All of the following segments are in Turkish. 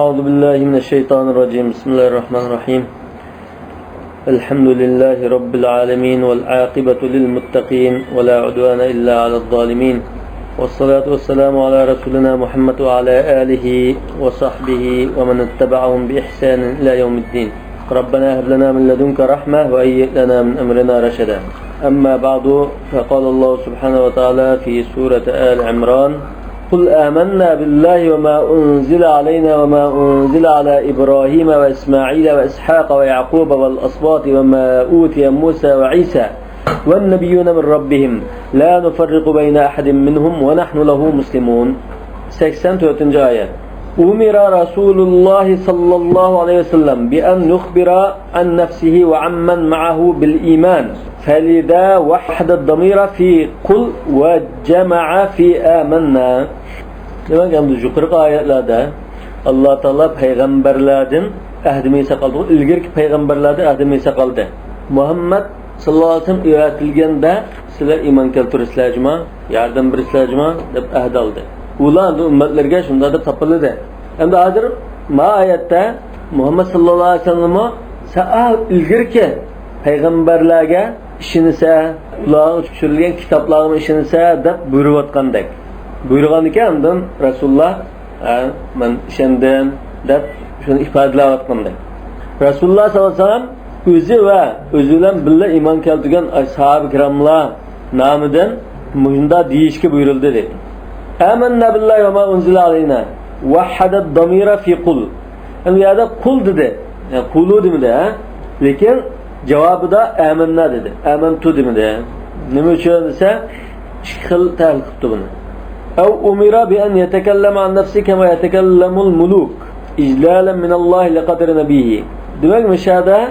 أعوذ بالله من الشيطان الرجيم. بسم الله الرحمن الرحيم. الحمد لله رب العالمين والعاقبة للمتقين ولا عدوان إلا على الظالمين، والصلاة والسلام على رسولنا محمد وعلى آله وصحبه ومن اتبعهم بإحسان إلى يوم الدين. ربنا هب لنا من لدنك رحمة وهيئ لنا من أمرنا رشدا. أما بعد، فقال الله سبحانه وتعالى في سورة آل عمران: قل آمنا بالله وما أنزل علينا وما أنزل على إبراهيم وإسماعيل وإسحاق ويعقوب والأسباط وما أوتي موسى وعيسى والنبيون من ربهم لا نفرق بين أحد منهم ونحن له مسلمون. 84. آية. أمر رسول الله صلى الله عليه وسلم بأن يخبر عن نفسه وعمن معه بالإيمان، فلذا وحد الضمير في قل وجمع في آمنا. Demek ki bu yukarı ayetlerde Allah Teala peygamberlerden ahdimi sakaldı. İlgirki peygamberlerden ahdimi sakaldı. Muhammed sallallahu aleyhi ve sellem öğretilgende sizler iman keltirislercima, yardım birislercima deb ahd aldı. Ulan da ümmetlerge şunda da tapılı de. Hem de hazır ma ayette Muhammed sallallahu aleyhi ve sellem'e sa'a ilgirki peygamberlerge işinise, ulan uçuşurlayan kitaplarının işinise deb buyuruvatkandak. Buyurgan ekan Rasulullah men işendim deb şunu ifodalayotganda. Rasulullah sallallohu alayhi vasallam o'zi va o'zi bilan birga iymon keltirgan ashab-ı kiramlar nomidan munda deyishga buyurildi dedi. Amanna billahi ve ma unzila alayna vahhada damira fi qul. Yani ya kul dedi. Yani kulu demedi ha. Lekin cevabında amanna dedi. Amantu demedi. Nima uchun desa xil ta'lil qildi buni. أو أمر بأن يتكلم عن نفسه كما يتكلم الملوك إجلالا من الله لقدر نبيه. Demek müşahede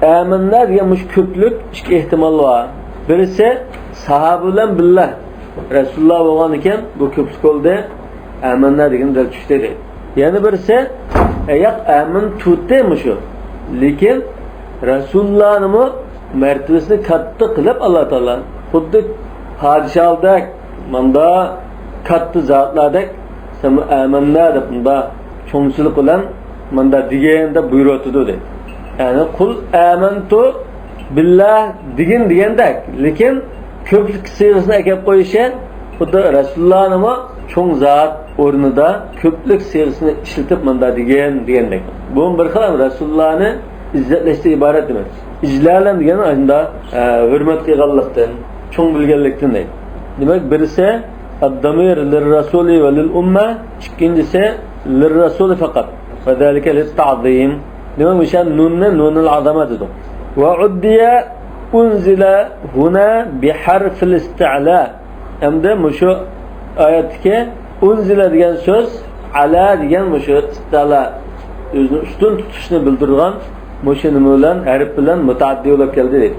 âmennâ diye köplük iki ihtimal var. Birisi sahabeler billah Resulullah olan iken bu köplük oldu. Âmennâ degan dil düştü. Yani birisi ayak âmen tutdemiş o. Lekin Resulullah'ın mertebesini kattı kılıp Allah Teala xuddi padişahlık manda kattı zatlardek sen âmennâ deb bunda çoğunçuluk bilan manda degende buyuruyordu dedi. Yani kul âmentu billah degandek, lekin köplük sigasini akab qo'yishi xuddi Resulullah'ın çoğun zat o'rnida köplük sigasini ishlatib manda degandek. Bu bir xil Resulullah'ni izzetlashdan iborat demek. İclalan degani aslında hurmat qilganlikdan, çoğun bilganlikdan deydi. Demek birisi الضمير للرسول وللأمة، ikincisi للرسول fakat. وذلك للتعظيم. Demek müşan nun'un azama dedim. وعدي أنزل هنا بحرف الاستعلاء. Hem de şu ayetteki unzile diyen söz ala diyen şu istila özünü üstün tutuşunu bildirgan müşün bilen harf bilen mutaaddi olup geldi dedi.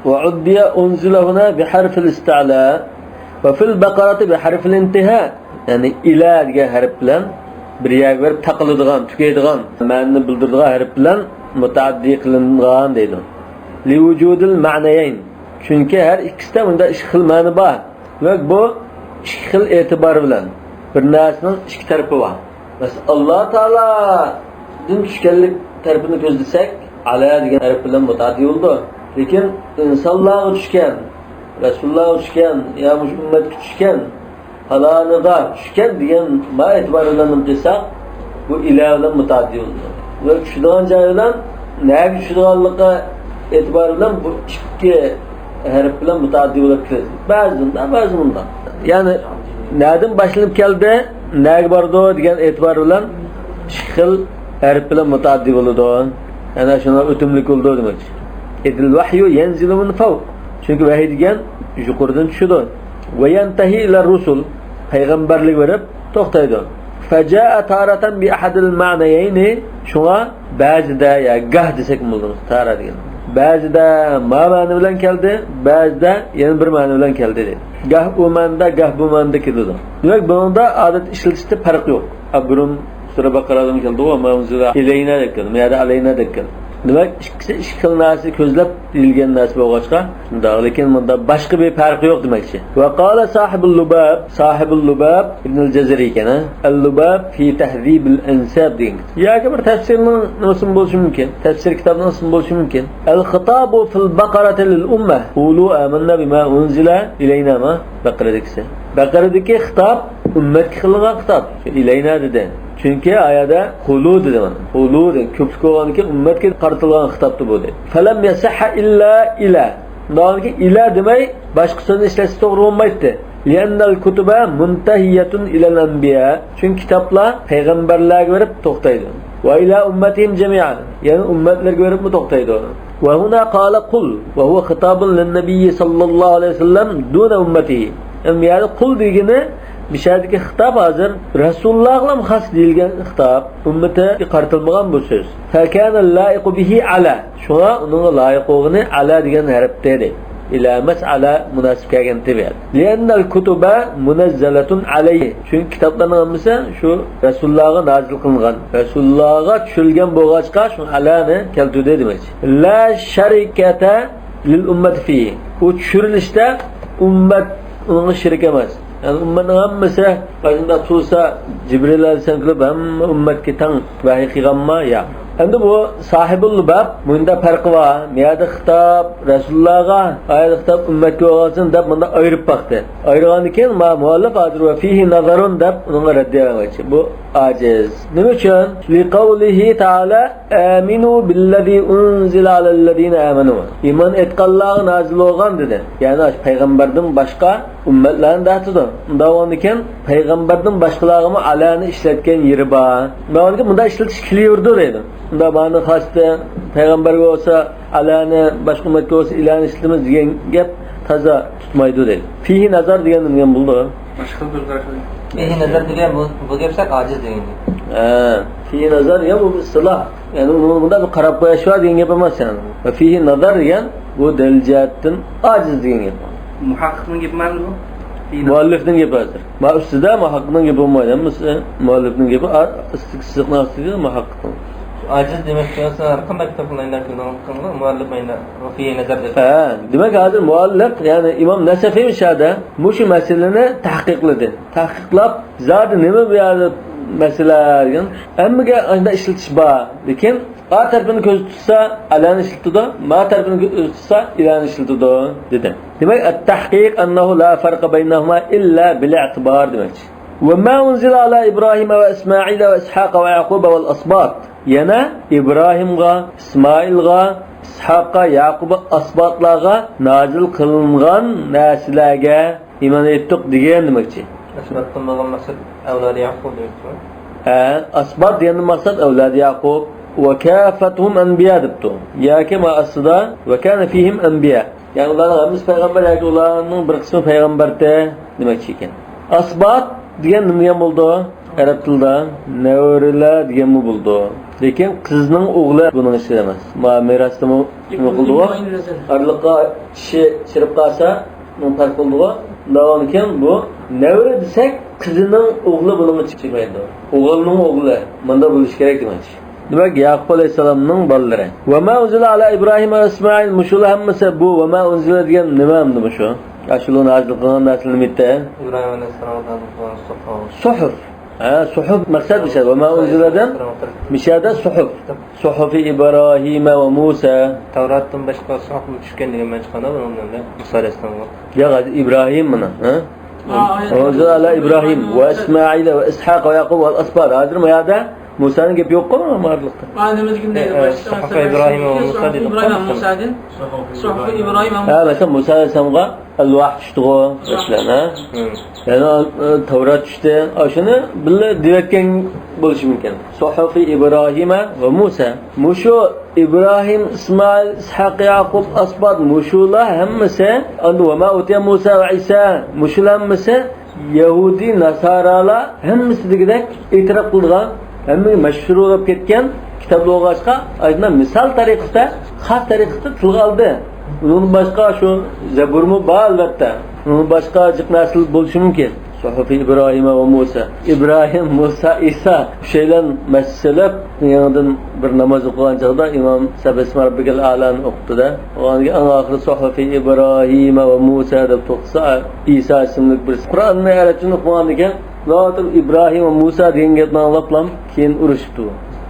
وعدي أنزل هنا بحرف الاستعلاء. وفي البقرة بحرف الانتهاء. Yani ila diye harf bilen bir yer verip takılıdığan, tükeydiğan, ma'nini bildirdiğan harf bilen mutaaddi kılıngan deydi. Li vücudil ma'nayeyn. Çünkü her ikisi de bunda iki xil ma'ni var. Ve bu iki xil etibar bilen bir narsanın iki tarafı var. Mesela Allah Teala din tushganlik tarafini ko'zlasak, ala degan harf bilen mutaaddi oldu. Lekin insonlarga tushgan Resulullah uçken, ya ümmet uçken, halanıda uçken diyen ma etibarından desa bu ilahla mutaddi oldu. Ve şudan cayılan ne şudanlığa etibarından bu iki harf bilen mutaddi olup kirdi. Bazında. Yani nereden başlanıp geldi, ne vardı diyen etibar bilen şıkıl harf bilen mutaddi oldu. Yani şuna ötümlük oldu demek. Edil vahyu yenzilu min fawq. Çünkü vahiy degan yuqoridan tushadi. Ve yantahi ila rusul, peygamberlik verip to'xtaydi. Fajaa taratan bi ahadil ma'nayayni. Şuna ba'zida ya gah desek bo'ladi. Tara degan. Ba'zida ma ma'ni bilan keldi, ba'zida yana bir ma'ni bilan keldi dedi. Gah u ma'nda, gah bu ma'nda keladi. Demak, bunda odat ishlatishda farq yo'q. Abrum sura Baqaradan keldi va ma'nuzura ilayna deb keldi. Ma'da alayna deb keldi. Demek ikisi ikki xil narsa ko'zlab deyilgan narsa bo'lg'achqa, lekin bunda boshqa bir farqi yo'q demoqchi. Va qala sahibul lubab ibn al-Jazari ekan, al-lubab fi tahdhib al-ansab degan. Yoki bir tafsirning nasib bo'lishi mumkin. Tafsir kitobining nasib bo'lishi mumkin. Al-khitabu fil baqarati lil ummah qulu amanna bima unzila ilayna ma baqaradiksa. Baqaradagi xitob ummatga qilingan xitob. Ilayna dedi. Çünkü ayada qulu dedi mana. Qulu ko'plik bo'lganki ummatga qaratilgan xitobda bu dedi. Falam yasahha illa ila. Nonga ila demay boshqa so'zni ishlatish to'g'ri bo'lmaydi. Li'annal kutuba muntahiyatun ilal anbiya. Çünkü kitoblar payg'ambarlarga berib to'xtaydi. Va ila ummatihim jami'an. Yani ummatlarga berib to'xtaydi. Va huna qala qul va huwa khitabun lin-nabiy sallallohu alayhi vasallam duna ummatihi. Yani qul degani Mishadagi xitob hozir Rasulullohga xos deyilgan xitob, ummatga qaratilmagan bu so'z. Fakana laiqu bihi ala. Shunga uning loyiq bo'lgani ala degan harfda edi. Ila mas'ala munosib kelgan tabiat. Li'annal kutuba munazzalatun alayhi. Chunki kitoblarning hammasi shu Rasulullohga nozil qilingan. Rasulullohga tushilgan bo'lg'achqa shu alani keltirdi demoqchi. La sharikata lil ummati fi. U tushirilishda ummat unga shirik emas. Yani ummatning hammasi qanday tursa Jibril alayhisalom qilib hamma ummatga tang vahiy qilganmi? Yo'q. Endi bu sahibul lubab bunda farqi bor. Niyada xitob Rasulullohga, ayat xitob ummatga bo'lsin deb bunda ayirib baqdi. Ayirgandan keyin muallif hozir va fihi nazarun deb unga raddiya qilmoqchi. Bu aciz. Nima uchun? Li qawlihi ta'ala aminu billazi unzila alallazina amanu. İman etganlarga nozil bo'lgan dedi. Ya'ni payg'ambardan boshqa ummatlarni da'tidi. Undan keyin payg'ambardan boshqalarga alani ishlatgan yeri bor. Bunga bunda ishlatish keliyordi dedi. Bunda bani xosda payg'ambarga bo'lsa alani boshqa ummatga bo'lsa ilani ishlatamiz degan gap toza tutmaydi dedi. Fihi nazar degan nima bo'ldi? Boshqa bir qarashadi. Fihi nazar degan bu gapsa aciz degan. Fihi nazar ya bu istilah. Yani bunda bir qarab qo'yish va degan gap emas yani. Va fihi nazar degan bu daljiatdan aciz degan gap. Muhaqqiqning gapi emasmi bu? Muallifning gapi hozir. Ma ustida muhaqqiqning gapi bo'lmaydi. Muallifning gapi istiqsiqning ustida muhaqqiqning. Aciz demek ki qanday kitoblardan kelgan muallif mayna fihi nazar dedi. Demek hozir muallif yani İmam Nasafiy mishada mushu masalani tahqiqladi. Tahqiqlab zodi nima bu yerda masala degan hammaga unda ishlatish bor. Lekin A tarafini ko'z tutsa alani ishlatadi, ma tarafini ko'z tutsa ilani ishlatadi dedi. Demek at-tahqiq annahu la farqa baynahuma illa bil-i'tibar demakchi. Ve ma unzila ala İbrahim ve İsmail ve İshaq ve Yaqub ve al-asbat. Yana İbrahimga, İsmailga, İshaqqa, Yaqub'a, asbatlarga nazil qilingan narsalarga iymon etdik degan demakchi. Asbatdan bo'lgan maqsad avlod Yaqub demakchi. Asbat degan maqsad avlod Yaqub ve kafatuhum anbiya debdi. Yoki ma aslida ve kana fihim anbiya. Yani ularning hammasi payg'ambar yoki ularning bir qismi payg'ambarda demakchi ekan. Asbat degan nima bo'ldi? Arab tilida nevrilar degan bo'ldi. Lekin qizning o'g'li buning ichida emas. Merosda nima qildi u? Arliqqa kishi chirib qolsa, nima farq qildi u? Undan keyin bu nevri desak, qizining o'g'li buning ichida chiqmaydi. O'g'ilning o'g'li bunda bo'lish kerak demakchi. Demak, Yaqub alayhisalomning bolalari. Va ma unzila ala Ibrohim va Ismoil mushul hammasi bu va ma unzila degan nima endi shu? Ashulun azil qilgan narsani nima? Ibrohim alayhisalomdan suhuf. Suhuf maqsad ishadi. Va ma unziladan mishada suhuf. Suhufi İbrahim ve Musa. Tavratdan boshqa suhuf tushgan degan men chiqanda bundan Musa alayhisalom. Ya İbrahim mana, ha? Unzila ala İbrahim ve İsmail ve İshaq ve Yaqub ve al-asbat. Hozir bu yerda Musa'nın gibi yok mu amarlıkta? Annemizginde Suhuf İbrahim ve Musa dedi. İbrahim Musa'din. Suhuf İbrahim ve Musa. Mesela Musa Aleyhisselam'a el-Vah düştü o mesela. Yani Tevrat düştü. Aşını bile direkten buluşu mümkün. Suhuf İbrahim ve Musa. Muşu İbrahim, İsmail, İshaq, Yaqub, Asbat muşula hemmesi andu ve ma utiya Musa ve İsa muşula hemmesi Yahudi, Nasarala hemmesi degidek itiraf kıldıgan Hem meşhur olup ketken kitaplı olğaçqa aynan misal tariqasida, xat tariqasida tilga oldi. Bunun başqa şu Zaburmu bor albatta. Bunun başqa jiq narsa bo'lishi mumkin. Suhufi İbrahim ve Musa. İbrahim, Musa, İsa şeyler meselep yanından bir namaz okuyan çağda İmam Sebesme Rabbikal A'lan okudu da. O an ahir Suhufi İbrahim ve Musa da toksa İsa isimli bir Kur'an'ın ayetini okuyan diken zaten İbrahim ve Musa diyen gitme anlaplam keyin uruştu.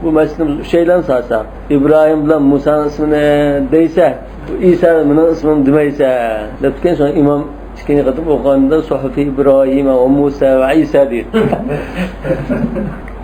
Bu mesele şeyden sağsa İbrahim bilen Musa'nın ismini deyse İsa'nın ismini demeyse lütfen sonra İmam çıkınca katıp okuğanda Suhufi İbrahim ve Musa ve İsa diyor.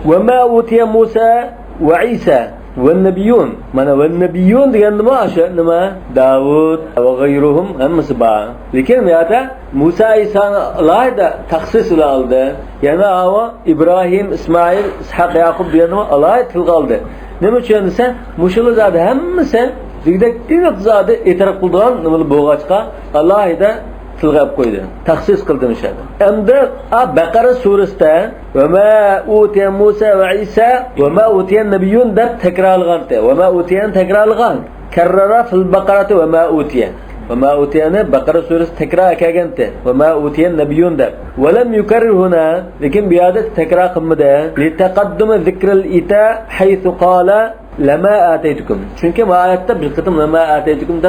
Ve ma utiye Musa ve İsa ve nebiyyun. Mana ve nebiyyun diyen nima aşağı nima? Davud ve gayruhum hemmesi bağ. Lakin meyata Musa İsa'nı Allah da taksis ile aldı. Yani ama İbrahim, İsmail, İshak, Yakup diyen nima Allah tilga aldı. Nima için ise muşulu zaten hemmesi digdek zaten etiraf kıldıran nimalı boğaçka Allah da tilgab koydu. Taksis kıldı müşahede. Endi Bakara suresinde ve ma utiye Musa ve İsa ve ma utiye nebiyyun deb tekrarlagan. Ve ma utiyen tekrarlagan. Kerrara fil Bakarati ve ma utiye. Ve ma utiyeni Bakara suresi tekrar kelgende. Ve ma utiyen nebiyyun deb. Ve lem yukarrir huna. Lekin bir adet tekrar kılmadı. Li taqaddum zikril ita haythu qala lama ataytukum. Çünkü bu ayette bir kıtım lama ataytukum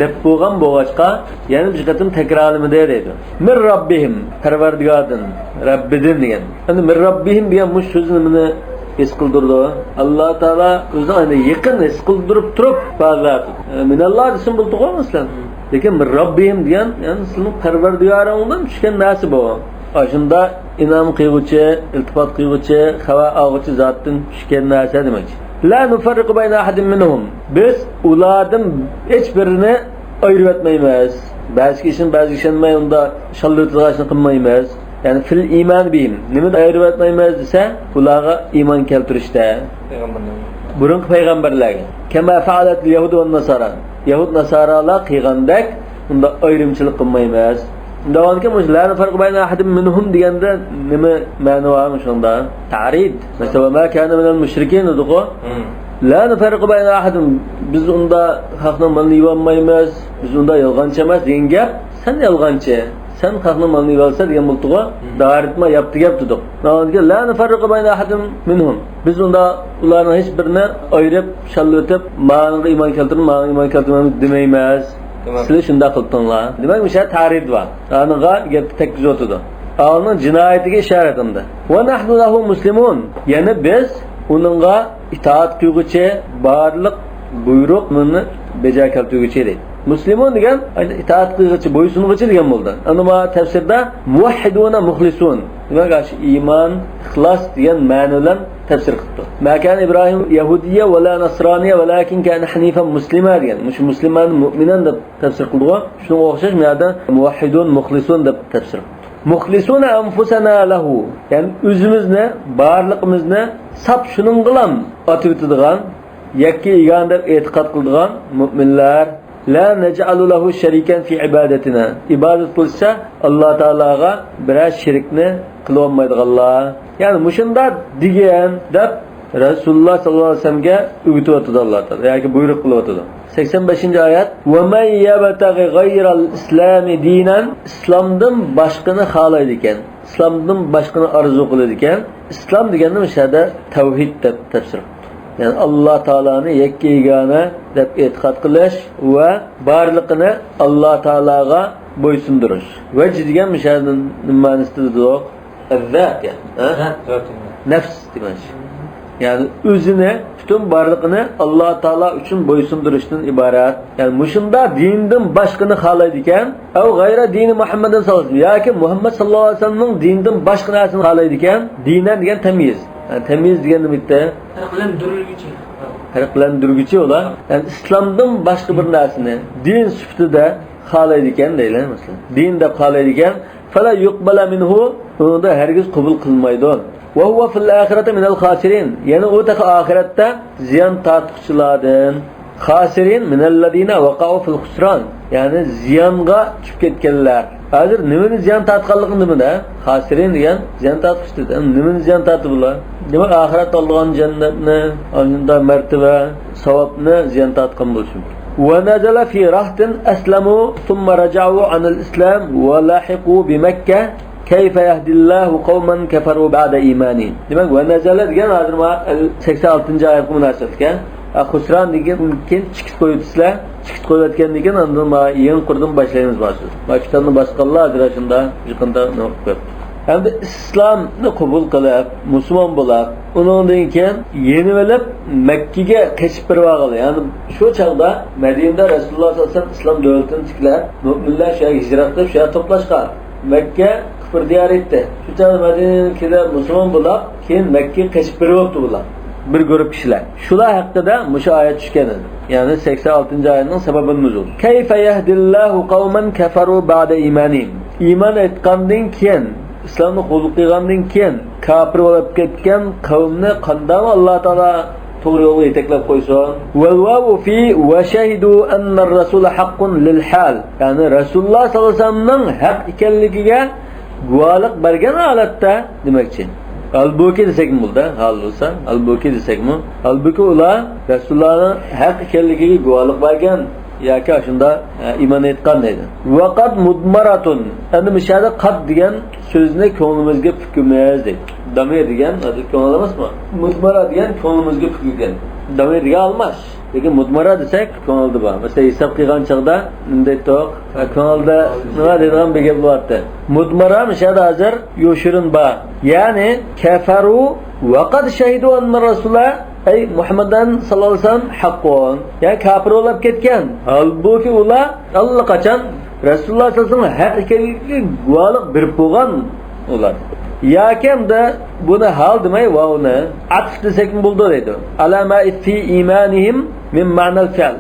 deb bo'lgan bo'g'achqa yana bir qatim takrorlamada deydi. Min Rabbihim Parvardigardan Rabbidin degan. Endi min Rabbihim degan mush so'zni meni his qildirdi. Alloh taolo o'zini yaqin his qildirib turib ba'zlar minalloh ism bildi-ku masalan. Lekin min Rabbihim degan yani sizning Parvardigoringdan tushgan narsa bu. Shunda inom qilguvchi, iltifot qilguvchi, xabar olguvchi zotdan tushgan narsa demak. La nufarriqu bayna ahadin minhum. Biz ulardan hech birini ayirib etmaymiz. Ba'zi kishini ba'zi ishonmay unda shallo'tlig'ashni qilmaymiz. Yani fil iman bihim. Nima ayirib etmaymiz desa, ularga iymon keltirishda. Burungi payg'ambarlarga. Kama fa'alat al-yahud va an-nasara. Yahud nasaralar qilgandek unda ayrimchilik qilmaymiz. Davamki mujlar farq bayna ahadin minhum deganda nima ma'no var shunda? Ta'rid. Mesela ma kana minal mushrikin dediqo. La nufarriqu bayna ahadin. Biz unda haqni malni yeyolmaymiz. Biz unda yolg'onchi emas degan gap. Sen yolg'onchi. Sen haqni malni yeyolsa degan bo'ldi-ku. Daritma yapti gap dedik. Davamki la nufarriqu bayna ahadin minhum. Biz unda ularning hech birini ayirib, shallatib, ma'noga iymon keltirib, ma'noga iymon keltirmaymiz demaymiz. Sizlar shunda qildinglar. Demak, o'sha ta'rid bor. Aniga gapni tekkiz o'tdi. Alning jinoyatiga ishorat qildi. Va nahnu lahu muslimun. Yana biz uningga itoat qilguchi, barliq buyruqni bajar keltirguchi deydi. Muslimun degan itoat qilguchi, bo'ysunguchi degan bo'ldi. Anima tafsirda muvahhiduna muxlisun. Demak, iymon, ixlos degan ma'nolar tafsir qildi. Ma kan İbrahim Yahudiya va la Nasraniya valakin kan hanifan muslima degan. Mush musliman mu'minan deb tafsir qildi. Shunga o'xshash bu yerda muvahhidun muxlisun deb tafsir qildi. Muxlisuna anfusana lahu. Yani o'zimizni, barliqimizni sap shuning bilan otib o'tadigan, yakka egan deb e'tiqod qiladigan mu'minlar la naj'alu lahu sharikan fi ibadatina. İbadet qilsa Alloh taolaga biror shirkni qilib olmaydiganlar. Yani mushunda degan deb Rasululloh sallallohu alayhi vasallamga o'g'itib o'tadi Alloh taolo. Yoki buyruq qilib o'tadi. 85-oyat. Va man yabtaghi ghayral islami dinan. Islomdan boshqani xohlaydi ekan. Islomdan boshqani orzu qiladi ekan. Islom deganda o'shada tavhid deb tafsir. Yani Allah Teala'nı yakka yegona deb e'tiqod qilish va barliqini Alloh taolaga bo'ysundirish. Vajh degan mishadin ma'nosida zat yani. Nefs demek. Yani özüne, bütün varlığını Allah Teala için boysundirishdan ibaret. Yani muşunda dininden başkını halaydiken, ev gayra dini Muhammed'in sallallahu aleyhi ve sellem, ya ki Muhammed sallallahu aleyhi ve sellem'in dininden başkını halaydiken, dinen diyen temiz. Yani temiz diyen demekte. Harıklandırgıcı olan. Yani İslam'dan başka bir narsini, din süftüde halaydiken değil mesela. Din de halaydiken, fala yuqbala minhu, onu da herkes kabul kılmaydı. Ve huve fil ahirete minel khasirin. Yani o da ahirette ziyan tartışçılardan. Khasirin minellezine vaka'u fil husran. Yani ziyanga çıkıp ketkenler. Hazır nimeni ziyan tartışkanlıkın nimene? Khasirin diyen ziyan tartıştı. Nimeni ziyan tartı bunlar? Demek ahiret Allah'ın cennetine, anında mertebe, savabını ziyan tartışkan bulsun. وَنَزَلَ فِي رَهْتٍ أَسْلَمُوا ثُمَّ رَجَعُوا عَنِ الْإِسْلَامِ وَلَحِقُوا بِمَكَّةِ Keyfe yahdillahu kavmen keferu ba'de imanihim. Demek ve nezale degan hozir 86 oyatga munosabat ekan. Husran degan keyin chiqib qo'yibsizlar. Chiqib qo'yayotgandan keyin endi yeng qurdan boshlaymiz boshsiz. Maktabni boshqalar ajrashunda yaqinda o'qib. Hamda islomni qabul qilib, musulmon bo'lib, undan keyin yenib olib Makkaga qochib borgan. Ya'ni shu chaqda Madinada Rasululloh sollallohu alayhi vasallam islom davlatini tiklab, mu'minlar shu hijrat qilib, shu to'plashgan. Makka kufr diyar etdi. Shu chaqda Madinaga musulmon bo'lib, keyin Makkaga qochib boribdi bular. Bir grup kişiler. Şular hakkında muşa ayet düşken. Yani 86. ayetinin sebebinin nuzul. Keyfe yehdillahu kavmen keferu ba'de imanihim. İman etkandan keyin, İslam'ı qubul qilgandan keyin kafir bo'lib ketgan qavmni qanday Alloh taolo to'g'ri yo'lga yetaklab qo'ysin. Wal wawu fi wa shahidu anna ar-rasul haqqun lil hal. Yani Rasululloh sollallohu alayhi vasallamning haq ekanligiga guvohlik bergan holatda demakchi. Halbuki desek mi burada? Hal olsa. Halbuki desek mi? Halbuki ular Resulullah'ın hak ekanligiga guvohlik bergan yoki shunda iman etgan deydi. Vaqat mudmaratun. Endi bu yerda qat degan so'zni ko'nglimizga pukurmaymiz deydi. Damir degan ko'ngil emasmi? Mudmara degan ko'nglimizga pukurgan. Damir degan almash. Lekin mudmara desek ko'ngilda bor. Masalan, hisob qilgan chaqda bunday to'q ko'ngilda nima deydigan bir gap bo'lardi. Mudmara mishada hozir yoshirin bor. Ya'ni kafaru va qad shahidu anna rasulullah ay Muhammadan sallallohu alayhi vasallam haqqon. Yani kafir bo'lib ketgan. Halbuki ular allaqachon Rasululloh sallallohu alayhi vasallam haq ekanligiga guvohlik berib qo'ygan ular. Yakem de buni hal demay va uni atf desek mi bo'ldi deydi. Alama fi imanihim min ma'nal fi'l.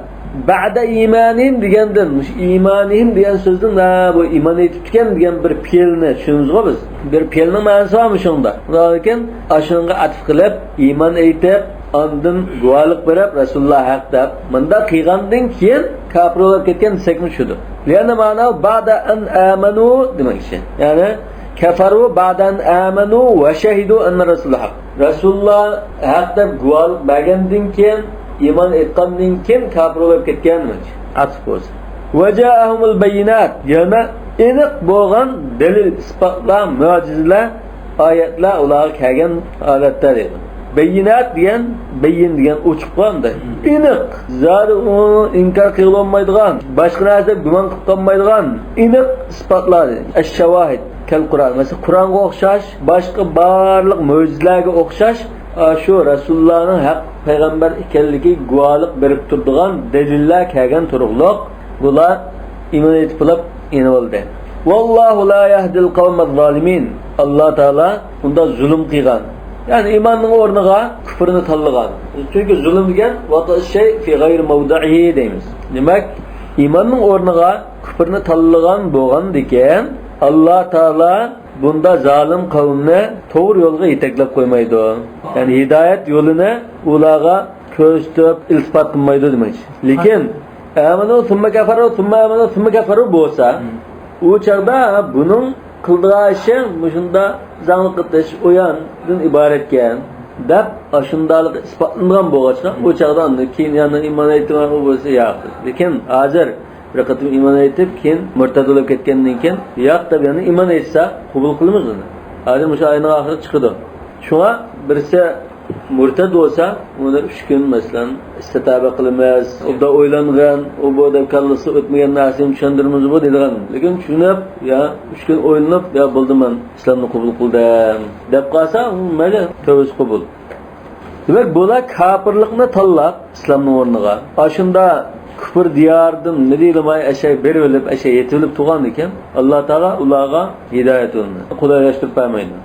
Ba'da imanihim degandan, imanihim degan so'zdan bu iymon etgan degan bir fe'lni tushunizmi biz? Bir fe'lning ma'nosi bormi shunda? Lekin ashunga atf qilib iymon etib, ondan guvohlik berib Rasululloh haq deb, bunda qilgandan keyin kafir bo'lib ketgan desek mi shudir. Yana ma'no ba'da an amanu demakchi. Ya'ni kafaru ba'dan amanu va shahidu anna rasulullah haq. Rasululloh haq deb guvohlik bergandan keyin iman etgandan keyin kafir bo'lib ketganmi? Atf bo'lsa. Vaja'ahumul bayinat. Yana aniq bo'lgan dalil, isbotlar, mo'jizalar, oyatlar ularga kelgan holatda deydi. Bayinat degan, bayin degan ochiq qoldi. Aniq, zar inkor qila olmaydigan, boshqa narsa gumon qilib qolmaydigan aniq isbotlar. Ash-shawahid kal Qur'on. Mesela Qur'onga o'xshash, boshqa barliq mo'jizalarga o'xshash shu Rasulullohning haq payg'ambar ekanligiga guvohlik berib turadigan dalillar kelgan turug'liq bular iymon etib olib oldi. Vallohu la yahdil qavmaz zolimin. Alloh taolo unda zulm qilgan. Yani imanning o'rniga kufrni tanlagan. Chunki zulm degan vaqt shay fi g'ayri mavdihi deymiz. Demak, imanning o'rniga kufrni tanlagan bo'lgandikan Allah Teala bunda zalim kavmni to'g'ri yo'lga yetaklab qo'ymaydi. Yani hidayet yolunu ularga ko'rsatib iltifot qilmaydi demoqchi. Lekin amanu thumma kafaru thumma amanu thumma kafaru bo'lsa, u chaqda buning qildigan ishi shunda zangli qitish o'yandan iboratkan deb shundalik isbotlangan bo'lg'achqa u chaqda keyin yana iymon aytgan bo'lsa yo'q. Lekin hozir bir qatim iman etib keyin murtad bo'lib ketgandan keyin yo'q deb yana iman etsa qabul qilamiz uni. Hozir o'sha oyning oxiri chiqdi. Shunga birisi murtad bo'lsa, uni 3 kun masalan istitaba qilamiz. Unda o'ylangan, u bo'da kallasi o'tmagan narsani tushundiramiz bu deydigan. Lekin tushunib, ya 3 kun o'ylanib, ya bo'ldi men islomni qabul qildim deb qolsa, mayli, tavsiz qabul. Demak, bular kafirlikni tanlab islomning o'rniga. Ashunda kufr diyardan nedilmay aşağı berilip aşağı yetilip tuğan iken Allah Teala ularga hidayet olunu kolaylaştırıp vermeydi.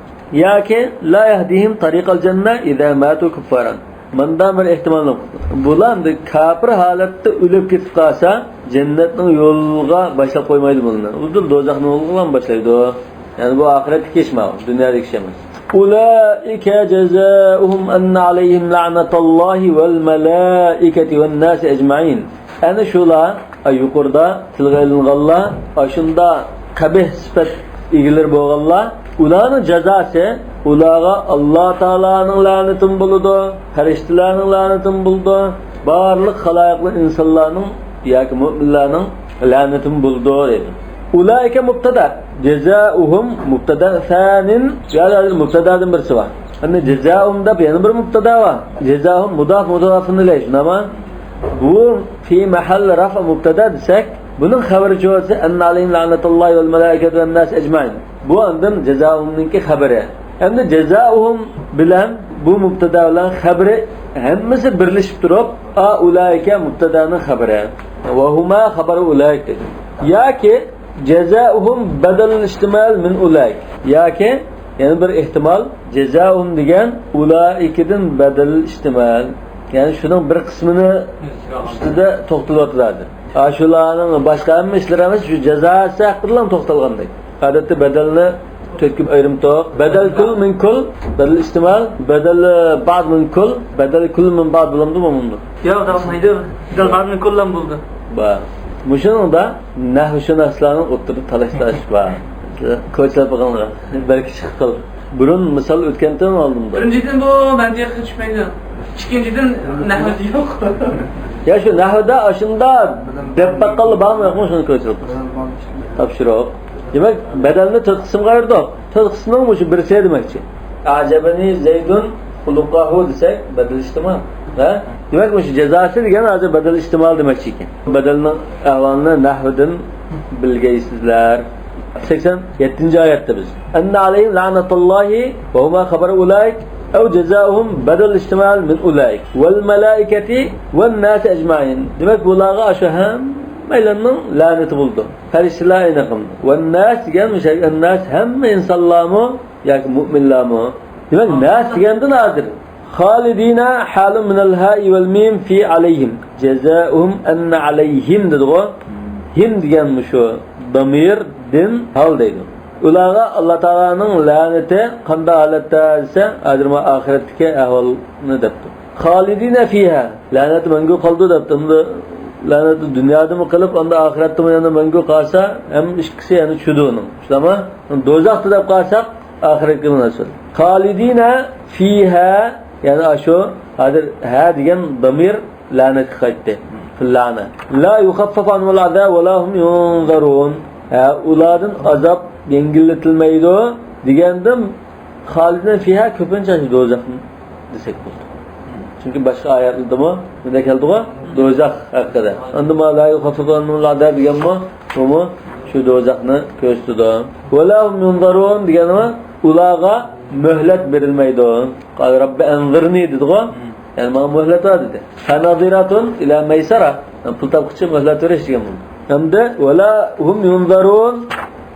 Ya ki la yahdihim tariqal cennet idâ mâtu kuffaran. Bundan bir ihtimal yok. Bular kafir halatta ölüp gitip kalsa cennetin yolga başlap koymaydı bunlar. Uzun dozakın yolga başlaydı. Yani bu ahiret geçme, dünyadaki şeyimiz. Ulaike cezaohum enne aleyhim la'natullahi vel melâiketi ven nâsi ecmaîn. Yani şular yukarıda tilga ilinganlar, aşında kabih sifat ilgiler bo'lganlar, ularning jazosi ularga Alloh taolaning la'natin bo'ldi, farishtalarning la'natin bo'ldi, barliq xaloyiqli insonlarning yoki mu'minlarning la'natin bo'ldi dedi. Ulaika mubtada. Cezauhum mubtada sanin ya mubtadadan birisi var. Hani cezaumda yana bir mubtada var. Cezaum mudafun ilayh. Ama bu fi mahall rafa mubtada desek bunun haberi çoğusu enne aleyhim la'netullahi vel melâiketu ven nâs ecmaîn. Bu andan cezaumninki haberi. Hem de cezauhum bilen bu mubtada bilen haberi hemmisi birleşip durup a ulaike mubtadanın haberi. Ve huma haber ulaike. Ya ki cezauhum bedel ihtimal min ulaik. Ya ki yani bir ihtimal cezauhum degan ulaikeden bedel ihtimal. Yani şunun bir kısmını üstüde to'xtalib Aşularning boshqa hamma ishlarimiz shu jazosi haqida to'xtalgandek. Odatda badalni to'kib ayrim to'q, badal kul min kul, badal istimal, badal ba'd min kul, badal kul min ba'd bo'lamdi bunda. Yo'q, bo'lmaydi. Badal ba'd min kuldan bo'ldi. Ba. Mushunda nahvshunoslarning o'tirib talash bor. Ko'chlar bo'lganlar. Balki chiqib qoldi. Burun misol o'tgandan oldimda. Birinchidan bu mantiqqa tushmaydi. İkinciden nahvda yok. Ya şu nahvda aşında debbaqallı bağımı yo'qmi shuni ko'rsatib. Topshiriq. Demak, badalni 4 qismga ayirdik. 4 qismning o'sha birisi demakchi. Ajabani Zaydun xuluqahu desak, badal ijtimo. Ha? Demak, o'sha jazosi degan hozir badal ijtimo demakchi ekan. Badalning ahvolini nahvdan bilgaysizlar. 87-oyatda biz. Anna alayhim la'natullahi va huma khabaru ulaik أو جزاؤهم بدل الاجتماع من أولئك والملائكة والناس أجمعين. Demek bulağa aşağı meylanın laneti buldu. Ferişler aynı kıldı. والناس gelmiş. الناس hem insanlar mı? Yani müminler mi? Demek nas geldi nadir. Halidina halun minel ha'i vel mim fi aleyhim. Cezaؤhum enne aleyhim dedi o. Him diyenmiş o. Damir din hal deydi. Ulağa Allah Taala'nın laneti qanday holatda ise ajrma ahiretdeki ahvolni debdi. Halidina fiha. Lanet mangu qoldi debdi. Laneti dunyodami qilib, onda oxiratda yana mangu qolsa, ham ikkisi yana tushdi uning. Shularmi? Do'zaxda deb qolsak, oxiratga munosib. Halidina fiha, yani ashu hozir ha degan damir lanetga qaytdi. Lana. La yukhaffaf anhum al-azab wa la hum yunzarun. Ulardan azab yengilletilmeydi degandim Halidin fiha ko'pincha do'zax desek bo'ldi. Chunki boshqa oyatlarda mi nima keldi o? Do'zax haqida. Endi ma la yukhaffafanul azab deganmi? Bumi shu do'zaxni ko'rsatdi. Walahum yunzarun deganmi? Ularga muhlat berilmaydi. Qal robbi anzirni dedi-ku. Yani mana muhlat var dedi. Hanaziratun ila maysara. Pul topqichi muhlat berish degan bo'ldi. Hamda walahum yunzarun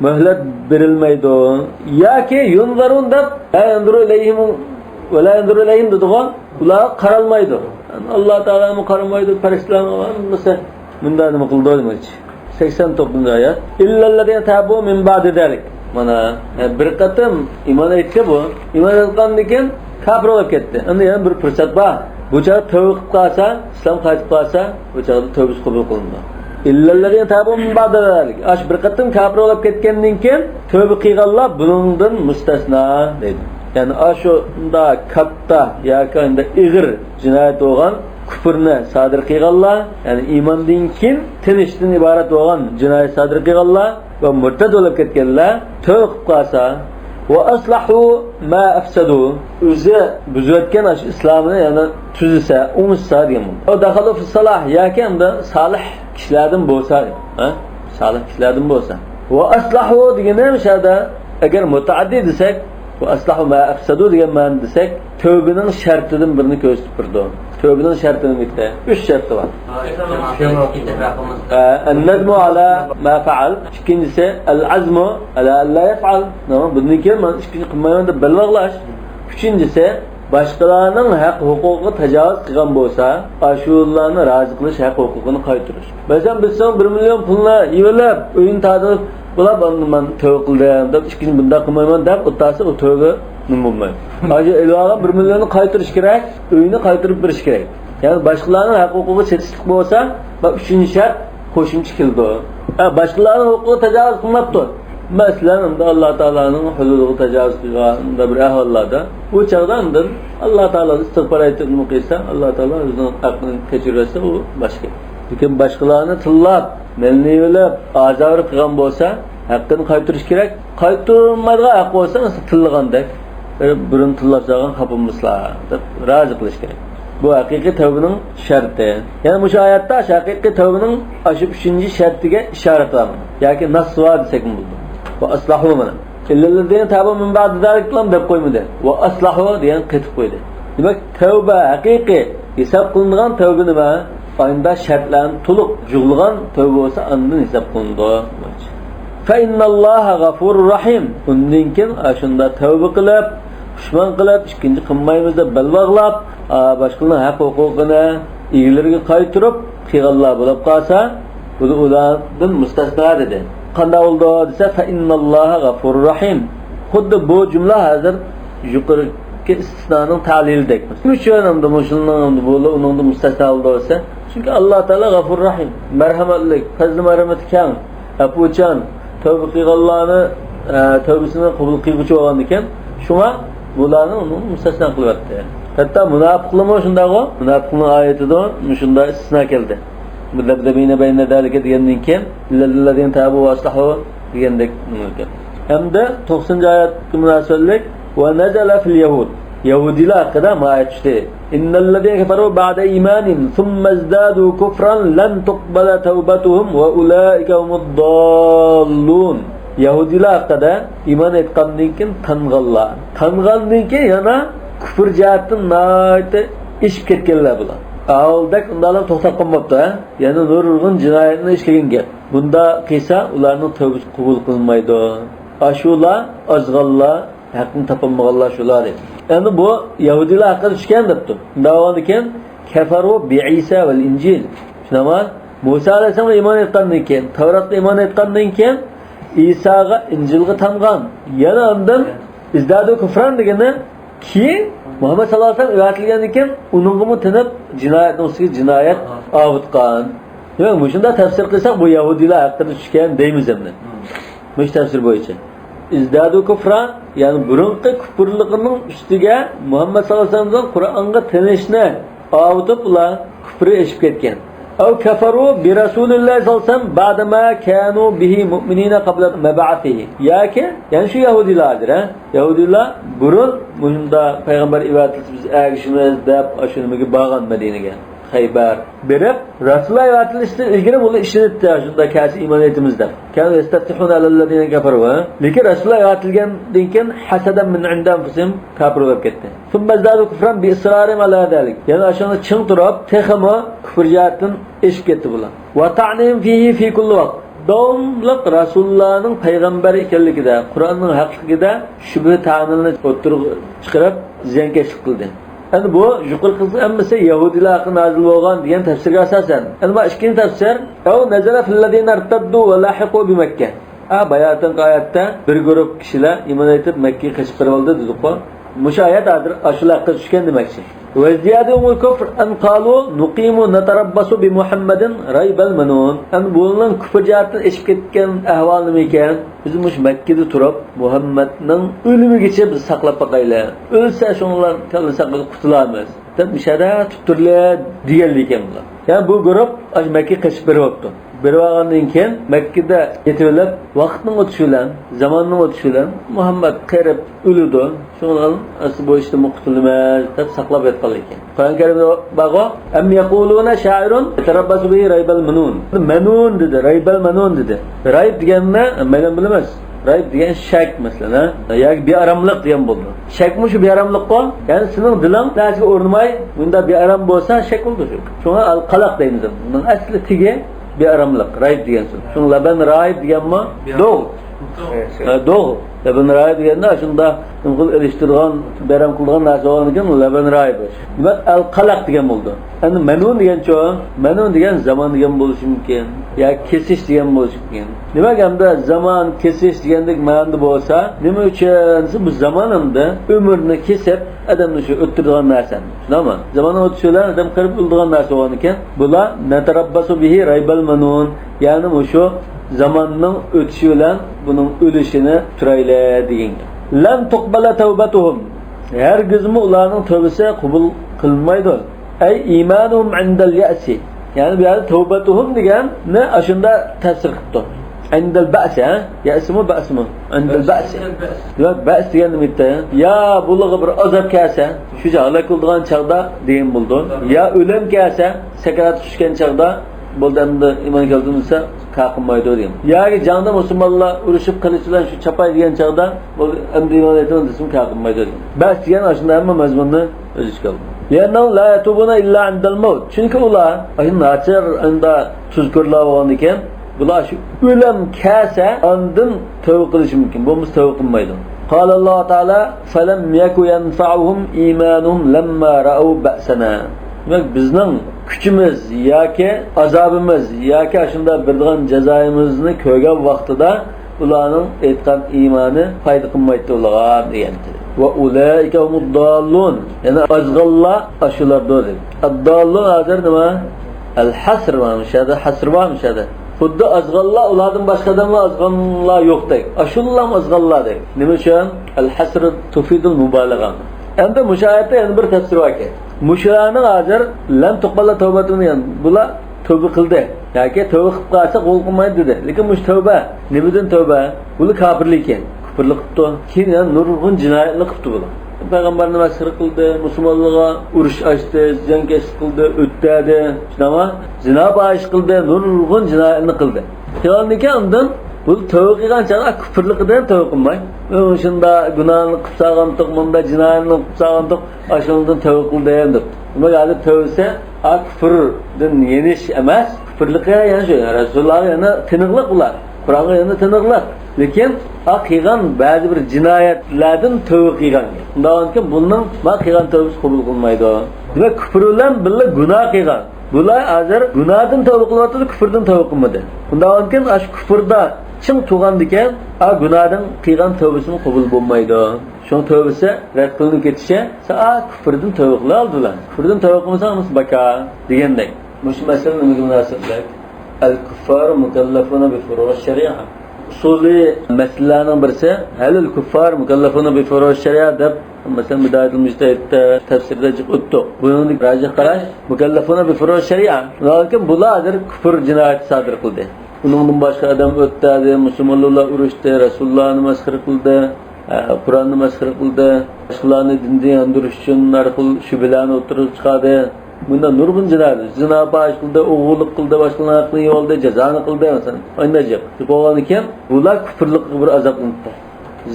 mühlet verilmeydi. Ya ki yunzarun da la yanduru ileyhim ve la yanduru ileyhim dedi o. Kulağa karalmaydı. Yani Allah Teala mı karalmaydı? Periştahı var mı? Mesela bundan mı kıldı demek. 89. ayet. İllellezine tabu min ba'di zalik. Mana bir qatım iman etdi bu. İman etgandan kafir olup ketdi. Endi yana bir fursat bor. Bu chog'da tövbe qilib qolsa, islom qaytib qolsa, bu chog'da tövbesi qabul qilindi. İllellezine tabu min ba'di zalik. Aş bir qatım kafir olup ketgandan keyin tövbe qilganlar buningdan mustasno deydi. Yani aşunda katta yoki unda ig'ir jinoyat bo'lgan kufrni sodir qilganlar, yani iymondan keyin tinishdan iborat bo'lgan jinoyat sodir qilganlar va murtad bo'lib ketganlar tövbe qilib qolsa va aslahu ma afsadu, o'zi buzayotgan ash islomni yana tuzisa, unutsa degan. O daxalu fi salah yoki unda solih kishilardan bo'lsa, solih kishilardan bo'lsa. Va aslahu degani o'shada agar mutaaddi desak, bu aslahu ma afsadu degan ma'no desak, tövbening shartidan birini ko'rsatib turdi. Tövbening shartini bitta 3 sharti var. An-nadmu ala ma fa'al, ikincisi al-azmu ala la yaf'al. Bundan keyin men ikkinchi qilmayman deb bilvog'lash. Uchinchisi boshqalarning haq huquqiga tajovuz qilgan bo'lsa, ashullarni rozi qilish haq huquqini qaytarish. Masalan, biz 1 million pulni yig'ilib, o'yin tadbir bo'lib, men tövbe qildim deb ikkinchi bunda qilmayman deb o'tasi o tövbe nima bo'lmaydi. Hozir ilova 1 millionni qaytarish kerak, uyni qaytarib berish kerak. Yani boshqalarning haq huquqiga chetishlik bo'lsa, va 3-shart qo'shimcha keldi. Boshqalarning huquqiga tajovuz qilmabdi. Masalan, Allah Taola'nın hududiga tajovuz qilgan bir ahvollarda, bu chog'dan Allah Taolo istig'for aytib nima qilsa, Allah Taolo o'zining haqqini kechirsa, u boshqa. Lekin boshqalarni tillab, melni yo'lab, azor qilgan bo'lsa, haqqini qaytarish kerak. Qaytarmaydigan haq bo'lsa, tillagandek birini tillab salgan xapimizlar deb rozi qilish kerak. Bu haqiqiy tavbaning sharti. Ya'ni bu oyatda haqiqiy tavbaning aşıp 3-chi shartiga ishorat var. Yoki nasva desak bo'ladi. Va aslahu mana. Illallazina tabu min ba'di zaliklam deb qo'ymadi. Va aslahu degan qetib qo'ydi. Demak, tavba haqiqiy hisob qilingan tavba nima? Ayında şartlarni to'liq jug'ilgan tavba bo'lsa, undan hisob qilindi. Fa innalloha g'afurur rahim. Undan keyin ashunda tavba qilib, pushmon qilib, ikkinchi qilmaymiz deb balvag'lab, boshqalarning haq huquqini egalariga qaytirib, qilganlar bo'lib qolsa, bu ulardan mustasno dedi. Qanday bo'ldi desa, fa innalloha g'afurur rahim. Xuddi bu jumla hozir yuqorgi istisnoning ta'lilidek. Nima uchun hamda mushulning bo'lib, uningda mustasno bo'lsa? Chunki Alloh taolo g'afur rahim, marhamatlik, fazl marhamati keng, afuchan, tavba qilganlarni tavbasini qabul qiluvchi bo'lgan ekan, shunga bularni uni mustasno qilyapti. Hatto munofiqlar shundaqo, munofiqning oyatida shunda istisno keldi. Mullabdabina bayna dalika degandan keyin lillazina tabu va aslahu degandek ekan. Hamda 90-oyatga munosabatlik va nazala fil yahud. Yahudilar haqida ayet tushdi. Innallazina kafaru ba'da imanihim thumma izdadu kufran lan tuqbala tawbatuhum va ulaika humud dallun. Yahudilar haqida iman etgandan keyin tanganlar. Tangandan keyin yana kufr jihatdan nayte ish ketganlar bular. Avvaldak undalar to'xtab qolmabdi, yana nurg'un jinoyatni ish qilgan gap. Bunda qilsa ularning tavbasi qabul qilinmaydi. Ashular azg'allar haqqini topolmaganlar shular edi. Endi bu Yahudilar haqida tushgan debdi. Davom ekan kafaru bi Isa val Injil. Shunama Musa alayhisalom iymon etgandan keyin, Tavratga iymon etgandan keyin Isaga, Injilga tangan. Yana undan izdadu kufran degani keyin Muhammad sallallohu alayhi vasallam o'ratilgandan keyin uningga tinib jinoyatni ustiga jinoyat avutgan. Yo'q, bu shunda tafsir qilsak bu Yahudilar haqida tushgan deymiz endi. Bu tafsir bo'yicha. İzdadu kufran, yani burunqi kufrligining ustiga Muhammad sallallohu alayhi vasallam Qur'onga tinishni avutup ular kufri eshib ketgan. Aw kafaru bi Rasulillahi sallallohu alayhi vasallam ba'dama kanu bihi mu'minina qabla mab'athihi. Yani şu Yahudilardır ha. Yahudilar burun bunda payg'ambar ivatisi biz agishimiz deb ashunimiga borgan Madinaga. Xaybar berib Rasululloh aytilishdan ilgari bu ishni etdi shunda kasi iymon etimizda. Kan yastaftihuna alallazina kafaru. Lekin Rasululloh aytilgandan keyin hasadan min indan fusim kafir bo'lib ketdi. Thumma zadu kufran bi israrim ala zalik. Yani ashuni ching turib, texmo kufriyatdan eshib ketdi bular. Wa ta'nim fihi fi kulli vaqt. Davomliq Rasulullohning payg'ambar ekanligida, Qur'onning haqligida shubha ta'minni o'ttirib chiqarib ziyonkashlik qildi. Endi bu yuqori qilsa hammasi Yahudilar haqida nazil bo'lgan degan tafsirga asosan. Endi bu ikkinchi tafsir, "Aw nazala fil ladina irtaddu va lahiqu bi Makkah." Bayatın oyatda bir guruh kishilar iymon etib Makkaga qochib kirib oldi dedi-ku. Mushayat adir ashular qilib tushgan demakchi. Wa ziyadul kufr an qalu nuqimu natarabbasu bi Muhammadin raybal manun. Endi bundan kufr jihatdan eshib ketgan ahvol nima ekan? Biz mush Makkada turib Muhammadning o'limigacha biz saqlab qo'yaylik. O'lsa shunlar kalsak qutulamiz. Deb mishada tuttirlar deganlar ekan bular. Yani bu guruh Makkaga qochib beribdi. Bervagandan keyin Makkada yetib vaqtning o'tishi bilan, zamonning o'tishi bilan Muhammad qirib o'ldi. Shundan asli bu ishda muqtilmas deb saqlab yotgan ekan. Qur'on Karimda bag'o am yaquluna sha'irun tarabbasu bi raybal manun. Manun dedi, raybal manun dedi. Rayb deganni men bilmas. Rayb degan shak masalan, yoki bearamlik degan bo'ldi. Shakmi shu bearamlikqa, ya'ni sening diling narsaga o'rnamay, bunda bearam bo'lsa shak bo'ldi shu. Shunga al-qalaq deymiz. Bunun asli tigi bearamlik, rayb degan so'z. Shun laban rayb deganmi? Do'g. Do'g. Laban rayb deganda shunda qil ilishtirgan, beram qilgan narsa bo'lgan laban rayb. Demak al-qalaq degan bo'ldi. Endi manun degancha, manun degan zamon degan bo'lishi mumkin, yoki kesish degan bo'lishi mumkin. Demak hamda zamon kesish degandek ma'noda bo'lsa, nima uchun bu zamonimda umrni kesib odamni shu o'ttirgan narsa. Tushunami? Zamon o'tishi bilan odam qirib o'ldirgan narsa bo'lgan ekan. Bular natarabbasu bihi raybal manun, ya'ni o'sha zamonning o'tishi bilan buning o'lishini turayli degan. Lam tuqbala tawbatuhum. Hergizmi ularning tövbesi qabul qilmaydi. Ay imanuhum indal ya'si. Yani bu yerda tavbatuhum degan ne aşında tafsir qildi. indel ba's ha? Ya'si mi ba's mi? Indel ba's. Demak, ba's degan nima aytdi? Ya bularga bir azab kelsa, shu halak bo'lgan chaqda degan bo'ldi. Ya o'lim kelsa, sakarat tushgan chaqda bo'ldi endi iymon keltirsa qaqinmaydi degan. Yoki jangda musulmonlar urushib qilish bilan shu chapay degan chaqda bo'ldi endi iymon aytdim desam qaqinmaydi degan. Ba's degan shunda hamma mazmunni o'z ichiga oldi. Lianna la yatubuna illa indal maut. Chunki ular ayın nachar anda tuzkurlar bo'lgan ekan, bular shu o'lim kelsa ondan tavba qilishi mumkin. Bo'lmasa tavba qilmaydi. Qala Alloh taala falam yaku yanfa'uhum imanuhum lamma ra'u ba'sana. Demek bizning kuchimiz yoki azobimiz yoki shunda birdigan jazoimizni ko'rgan vaqtida ularning aytgan iymoni foyda qilmaydi ularga degandir. Va ulaika humuddallun. Yani azg'allar ashulardir. Ad-dallun hozir nima? Al-hasr va mushada hasr va mushada. Xuddi azg'allar ulardan boshqadan azg'allar yo'qdek. Ashullar azg'allardek. Nima uchun? Al-hasr tufidul mubalagha. Endi mushayatda yana bir tafsir bor ekan. Mushlarning hozir lam tuqballa tavbatun yani bular tövbe qildi. Yoki tövbe qilib qolsa qo'l qilmaydi dedi. Lekin mush tövbe nimadan tövbe? Bular kofirlik ekan. Kufrlik qildi. Keyin nurg'un jinoyatlik qildi bular. Payg'ambarni masxara qildi, musulmonlarga urush ochdi, jangash qildi, o'tdi. Shunama zino bayish qildi, nurg'un jinoyatni qildi. Keyin undan bu tövbe qilgan chaqda kufrligidan tövbe qilmay. Shunda gunohni qilib solgandik, bunda jinoyatni qilib solgandik, ashundan tövbe qildi deb. Nima hozir tövbese kufrdan yenish emas, kufrlikka yana shu. Rasululloh yana tiniqlik ular. Qur'onga yana tiniqlik. Lekin qilgan ba'zi bir jinoyatlardan tövbe qilgan. Undan keyin bunning ma qilgan tövbesi qabul qilmaydi. Demak, kufr bilan birga gunoh qilgan. Bular hozir gunohdan tövbe qilyapti, kufrdan tövbe qilmadi. Undan keyin ash kufrda ching tug'an ekan, gunohdan qilgan tövbesini qabul bo'lmaydi. Şu tövbesi red qilinib ketishi, kufrdan tövbe qila oldilar. Kufrdan tövbe qilmasamiz baka degandek. Mush masala nimaga munosabatlik? Al-kuffar mukallafuna bi furu' shari'a. Usuli masalalarning birisi halil kuffar mukallafuna bi furu' shari'a deb mesela Bidayatul Mujtahid'da tafsirda o'tdi. Buning rajih qarash mukallafuna bi furu' shari'a. Lekin bulardir kufr jinoyati sodir qildi. Uningdan boshqa odam o'tdi, musulmonlar urushdi, Rasulullohni masxara qildi. Kur'an'ı mesxir qildi, boshqalarni dindan yandirish uchun narxil shubhalarni o'tirib chiqadi. Bunda nurg'un jinoyat, zino bayish qildi, o'g'irlik qildi, boshqalarni yo'lda jazoni qildi masalan. Oynajib. Bo'lgan ekan, bular kufrlikka bir azoblanibdi.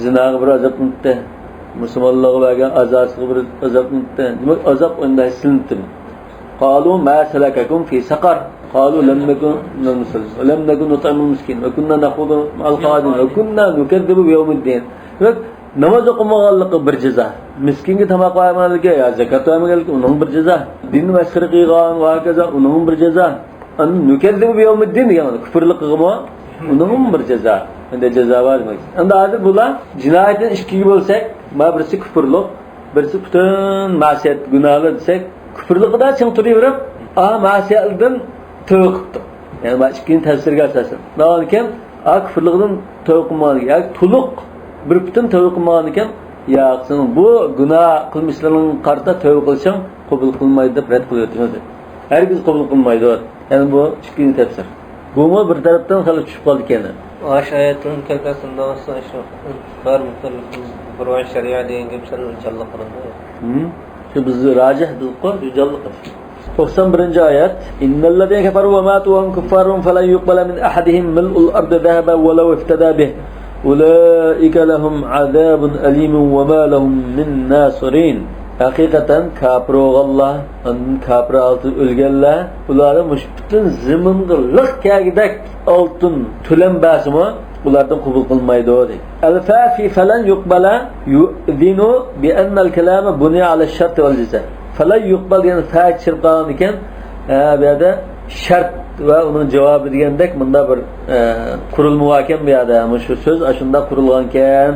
Zinoga bir azoblanibdi. Musulmonlarga bergan azobga bir azoblanibdi. Demak, azob undan silinibdi. Qalu ma salakakum fi saqar. قالوا لم نكن نصلي ولم نكن نطعم المسكين وكنا نخوض مع الخادمين وكنا نكذب بيوم الدين. Namaz o'qimaganligi bir jazo. Miskinga tamoq qo'ymaganligi yo zakat qo'ymaganligi uning bir jazo. Dinni masxara qilgan va kaza uning bir jazo. An nukazzibu bi yawmiddin degan kufrlik qilgan uning bir jazo. Endi jazo bor demak. Endi hozir bular jinoyatdan ikkiga bo'lsak, birisi kufrlik, birisi butun ma'siyat gunohlar desak, kufrlikda ching turaverib, ma'siyatdan tövbe qildi. Yani bu ikkinchi tafsirga asosan. Nima ekan? Kufrlikdan tövbe qilmagan yoki to'liq bir butun tövbe qilmagan ekan, yo'qsin bu gunoh qilmishlarning qarta tövbe qilsang qabul qilmaydi deb rad qilyapti. Hargiz qabul qilmaydi. Yani bu ikkinchi tafsir. Bumi bir tarafdan hali tushib qoldi ekan. Osh oyatning kalkasida olsa shu bar Qur'on shariat degan gaplar inshaalloh qilindi. Shu biz rajih bilqor jalliq. 91. ayet. İnnellezîne keferû ve mâtû ve hum kuffarun felen yuqbala min ahadihim mil'ul ardı zeheben ve lev iftedâ bih. Ulaika lehum azâbun alîmun ve mâ lehum min nâsirîn. Hakikaten kafir oğallar, kafir altı ölgenler, uların bütün ziminde lık kâgidek altın tülen basımı ulardan qabul qilmaydi dedi. El-fâfi felen yuqbala yu'zinu bi ennel kelâme buniya ala şart vel ceza. Falan yuqbal yani fail çırpqan ekan, bu yerda shart va uning javobi degandek bunda bir qurilma bor ekan bu yerda. Shu so'z ashunda qurilgan ekan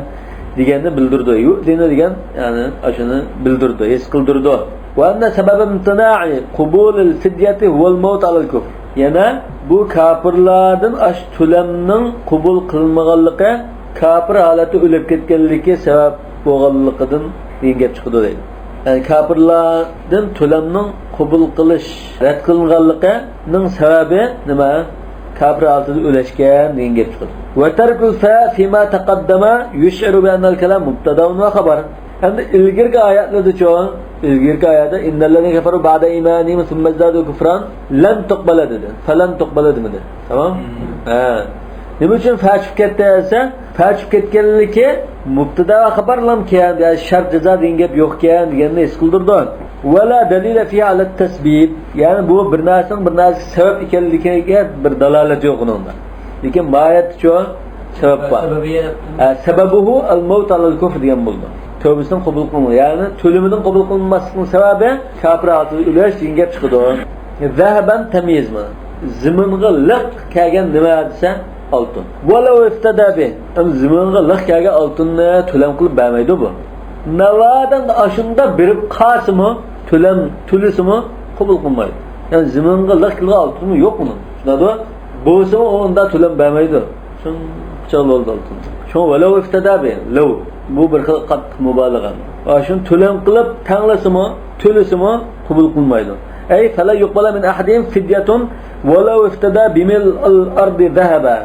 deganni bildirdi. Yu'dini degan ya'ni ashuni bildirdi, his qildirdi. Va anna sabab imtina'i qubul al-fidyati huwa al-maut ala al-kufr. Yana bu kafirlardan ash tulamning qabul qilmaganligi kafir holati o'lib ketganligi sabab bo'lganligidan degan chiqdi deydi. Yani kafirlardan tulamning qabul qilish rad qilinganligining sababi nima? kafir altida o'lashgan degan gap chiqadi. Va tarkul fa fima taqaddama yush'iru bi anna al-kalam mubtada'un va khabar. Endi ilgirki oyatlarda cho'ng, ilgirki oyatda innallazina kafaru ba'da imanihim thumma zadu kufran lan tuqbala dedi. Falan tuqbala dedi. Tamam? Nima uchun fachib ketdi desa, fachib ketganligi mubtada va xabar lam kelgan, ya'ni shart jazo degan gap yo'q ekan deganni es qildirdi. Wala dalila fi ala tasbib, ya'ni bu bir narsaning bir narsaga sabab ekanligiga bir dalolat yo'q unda. Lekin mayat cho'ng sabab bor. Sababuhu al-maut al-kufr degan bo'ldi. Tövbəsinin qəbul qılınması, yəni tölümünün qəbul qılınmasının səbəbi kafir altında öləş degan gap chiqdi. Zahaban tamyizmi? Ziminga liq kelgan nima desa oltin. Walau iftada bi. Ziminga liq kelgan oltinni to'lam qilib bermaydi bu. Navadan ashunda berib qasimi, to'lam tulisimi qəbul qilmaydi. Yəni ziminga liq kelgan oltinmi yo'q buni. Shunada bo'lsa unda to'lam bermaydi. Shuncha bo'ldi oltin. Şu walau iftada bi. Law bu bir xil qattiq mubolag'a. Va shuni to'lam qilib tanglasimi, to'lisimi qabul qilmaydi. Ay fala yuqbala min ahadin fidyatun walau iftada bimil al-ardi dhahaba.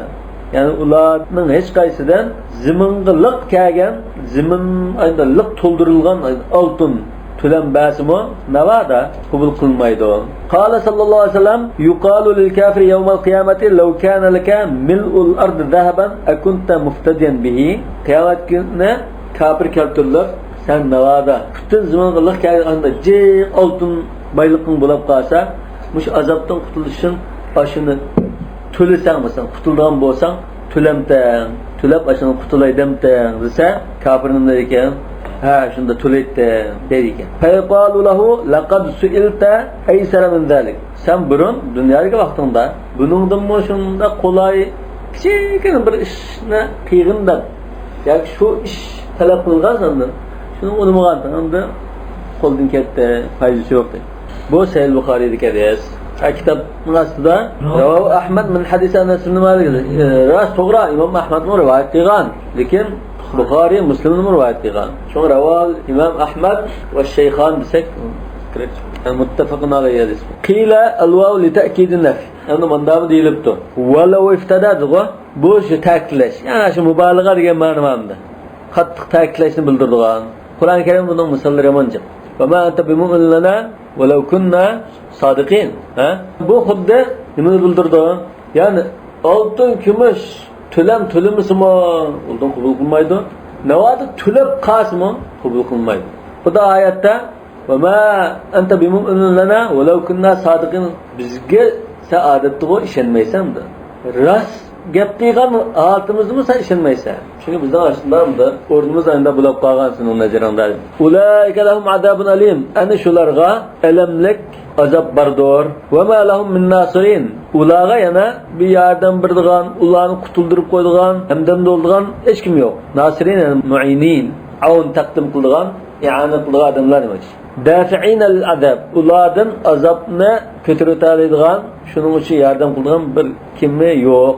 Yani ularning hech qaysidan ziminga liq kelgan, zimin ayda liq to'ldirilgan oltin to'lam basimi navada qabul qilmaydi. Qala sallallohu alayhi vasallam yuqalu lil kafir yawm al-qiyamati law kana laka mil'ul ardi dhahaban akunta muftadiyan bihi. Qiyomat kunida kafir keltirilib sen navada butun ziminga liq kelgan oltin bayliqing bo'lib qolsa, mush azobdan qutulishing ashini to'lasang bo'lsan, qutulgan bo'lsang, to'lamtang, to'lab ashini qutulay demtang desa, kafir nima ekan? Ha, shunda to'laydi deydi ekan. Fayqalu lahu laqad su'ilta aysara min zalik. Sen burun dunyodagi vaqtingda buningdan mo shunda qulay kichkina bir ishni qiyinda yoki shu ish talab qilgansan, shuni unutmagansan, unda qo'ldan ketdi, foydasi yo'q. Bu Sahih Buxoriyda hadis. Kitobning ostida Rawahu Ahmad min hadis Anas ibn Malik. Ras to'g'ri, Imom Ahmad rivoyat qilgan, lekin Buxoriy Muslimning rivoyat qilgan. Shunga Rawal Imom Ahmad va Shaykhan desak, muttafaqun alayhi hadis. Qila al-waw li ta'kid an-nafy. Endi mandami deyilibdi. Walau iftadadg'u bu shu ta'kidlash. Ya'ni shu mubolag'a degan ma'noda. Qattiq ta'kidlashni bildirgan. Qur'oni Karim buning misollari yamonchiq. Va ma anta bimu'min lana walau kunna sadiqin. Bu xuddi nimani bildirdi? Ya'ni oltin, kumush to'lamasimi undan qabul qilmaydi. Navada to'lab qasmi qabul qilmaydi. Bu da oyatda va ma anta bimu'min lana walau kunna sadiqin, bizga saodatga ishonmaysan-da. Ras gap qilgan hayotimizmi sen ishonmaysan? Chunki bizdan ashundamda o'rnimiz anda bo'lib qolgansin uning nazarida. Ulaika lahum azabun alim. Ana shularga alamlik azab bardur. Va ma lahum min nasirin. Ularga yana bir yordam berdigan, ularni qutuldirib qo'ydigan, hamdam bo'ldigan hech kim yo'q. Nasirin mu'inin, aun taqdim qildigan, i'ana qildigan odamlar emas. Dafi'in al-azab. Ulardan azabni ko'taradigan, shuning uchun yordam qildigan bir kimmi yo'q.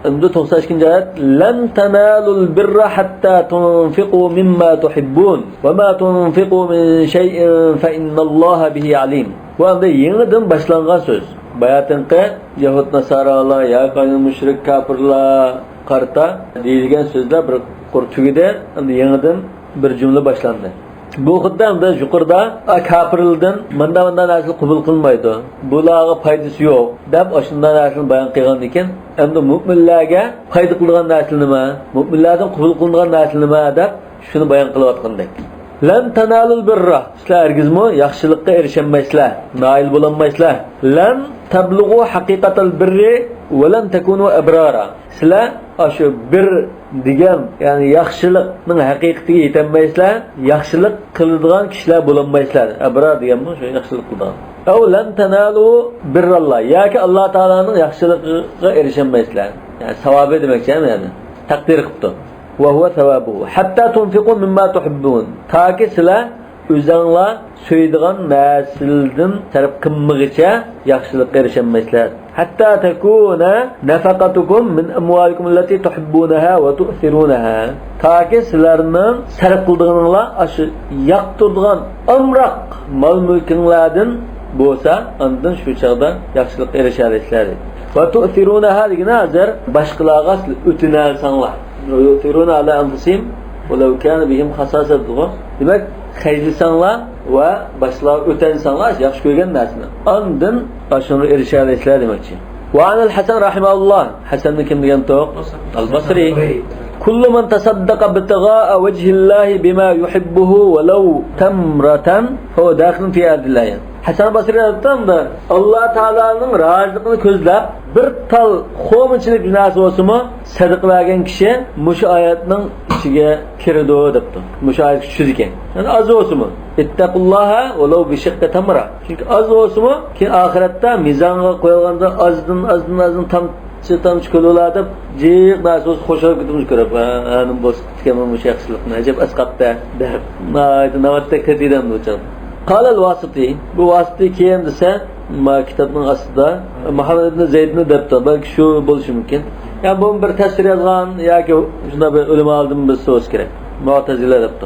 Endi 92-oyat lan tanalul birra hatta tunfiqu mimma tuhibbun va ma tunfiqu min shay'in fa innalloha bihi alim. Bu anda yangidan boshlangan so'z. Bayatinqi Yahud Nasaralar yoki mushrik kafirlar qarta deyilgan so'zlar bir qurtugida endi yangidan bir jumla boshlandi. Bu xuddi yuqorida kafirlardan manda narsa qabul qilmaydi. Bularga foydasi yo'q deb shunday narsani bayon qilgan ekan, endi mu'minlarga foyda qilgan narsa nima? Mu'minlardan qabul qilingan narsa nima deb shuni bayon qilayotgandek. Lan tanalul birra. Sizlar hargizmi yaxshilikka erishamaysizlar, noil bo'lolmaysizlar. Lan tablughu haqiqatal birri va lan takunu abrara. Sizlar shu bir degan, ya'ni yaxshilikning haqiqatiga yetolmaysizlar, yaxshilik qiladigan kishilar bo'lolmaysizlar. Abrar deganmi shu yaxshilik qiladigan. Aw lan tanalu birrallah. Yoki Alloh taolaning yaxshiligiga erishamaysizlar. Yani savobi demakchi, ya'ni taqdir qilibdi. Va huwa thawabuhu hatta tunfiqu mimma tuhibbun. Taki sizlar o'zinglar so'yadigan narsalardan taraf qilmagicha yaxshilikka erishamaysizlar. Hatta takuna nafaqatukum min amwalikum allati tuhibbunaha va tu'thirunaha. Taki sizlarning sarf qildiganinglar shu yoqtiradigan amroq mol mulkinglardan bo'lsa, undan shu chaqda yaxshilikka erishasizlar. Va tu'thiruna degan hazır boshqalarga o'tinalsanglar. Yu'thiruna ala anfusihim walau kana bihim khasasatun. Demak, xaylisanglar va boshqalar o'tansanglar yaxshi ko'rgan narsani. Ondan shuni erishalasizlar demoqchi. Wa anil Hasan rahimahulloh. Hasanni kim degan to'q? Al-Basri. Kullu man tasaddaqa bitigha'a wajhillahi bima yuhibbuhu walau tamratan fa dakhilun fi adillah. Hasan Basri aytdi, Alloh taolaning roziligini ko'zlab bir tal xo'minchilik narsa bo'lsa-mu, sadaqa bergan kishi mushu oyatning ichiga kiradi debdi. Mushu oyat tushdi ekan. Yani az bo'lsa-mu, ittaqulloha walau bi shiqqi tamra. Chunki az bo'lsa-mu, keyin oxiratda mizonga qo'yilganda azdan tamchi ko'llar deb jiq narsa xo'shab ketimiz ko'rib, anim bo'lsa mushu yaxshilikni ajab asqatda deb. Navbatda ketidam o'chan. Qala al-Wasiti, bu Wasiti kim desa, kitobning aslida Muhammad ibn Zaydni debdi. Balki shu bo'lishi mumkin. Yani bu bir tafsir yozgan yoki shunda bir o'lim oldim biz so'z kerak. Mu'tazila debdi.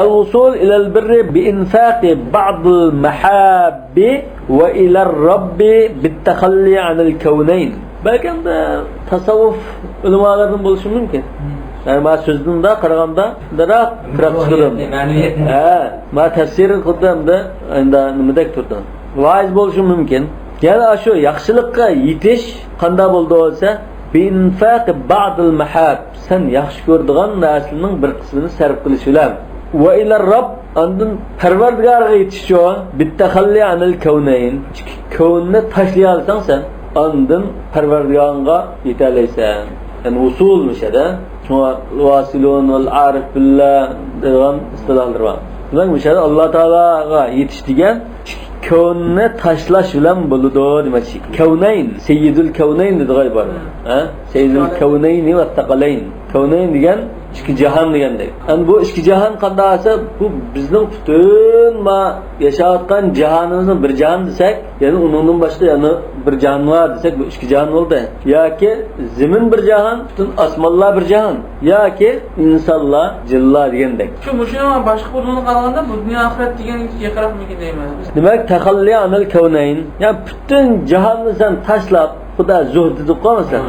Al-wusul ila al-birri bi infaqi ba'd al-mahabbi wa ila ar-rabbi bit-takhalli 'an al-kawnayn. Balki tasavvuf ulamolaridan bo'lishi mumkin. Yani ma so'zimda qaraganda daroq praktikada. Ma tafsir qildimda endi nimadek turdi. Voiz bo'lishi mumkin. Yana shu yaxshilikqa yetish qanday bo'ldi bo'lsa, binfaq ba'dil mahab. Sen yaxshi ko'rdigan narsaning bir qismini sarf qilish bilan va ila robb andin Parvardigorga yetishish bittaxalli anil kawnayn. Kownni tashlay olsang sen andin Parvardigorga yetalaysan. Yani usulmishada şuna vasilun vel arif billah degan istilahlar var. Demek müşahede Allah Teala'ga yetiştigen kavnni tashlash bilan bo'ladi demoqchi. Kavnayn, Seyyidul Kavnayn dedi g'ayb var. Ha? Seyyidul Kavnayn va taqalayn. Kavnayn degan ikki jahon degandek. Yani bu ikki jahon qandaysa bu bizning butun ma yashayotgan jahonimizning bir jahon desak, ya'ni uningdan boshqa yana bir jahon var desak bu ikki jahon bo'ldi. Yoki zimin bir jahon, butun osmonlar bir jahon, yoki insonlar, jinlar degandek. Shu mushuna boshqa bo'lgani qaraganda bu dunyo oxirat degan yaqinroqmikin deyman. Demak, taxalli anil kavnayn, yani butun jahonni sen tashlab Xudo zuhd deb qo'ymasan.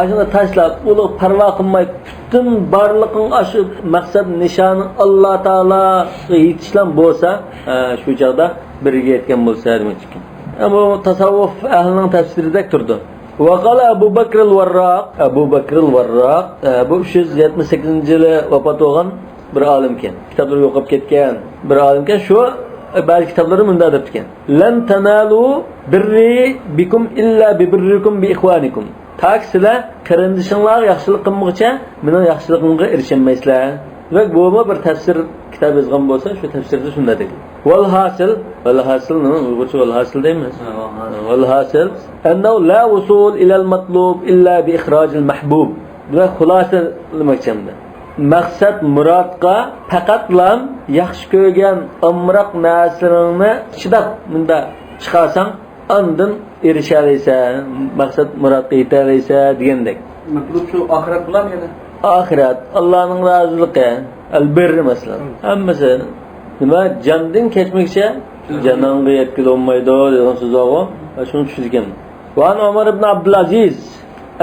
Ashuna tashlab, uni parvo qilmay butun barliqing aşı maqsad nishoni Alloh taologa yetishlan bo'lsa, shu joyda birga yetgan bo'lsa demoqchi. Bu tasavvuf ahlining tafsiridek turdi. Wa qala Abu Bakr al-Warraq, bu 378-yili vafot bo'lgan bir olimkan. Kitoblar o'qib ketgan bir olimkan. Shu bazı kitapları bunda adetken. Lan tanalu birri bikum illa bi birrikum bi ihwanikum. Taksila qarindishinglar yaxshilik qilmoqcha, mening yaxshiligimga erishmaysilar. Ve bu bir tafsir kitob yozgan bo'lsa, shu tafsirda shunday dedi. Wal hasil nima? Uyg'urcha wal hasil deymiz. Wal hasil annahu la wusul ila al-matlub illa bi ikhraj al-mahbub. Ve xulosa demoqchimda. Maqsad murodga faqatlam yaxshi ko'rgan umroq narsalarni chidab bunda chiqarsang, ondan erishalaysan, maqsad murodga yetalaysan degandek. Matlub shu oxirat bilan yana. Oxirat, Allohning roziligi, albir masalan. Hammasi nima jannatdan kechmoqcha jannatga yetkazolmaydi degan so'z bor. Shuni tushungan. Va Umar ibn Abdulaziz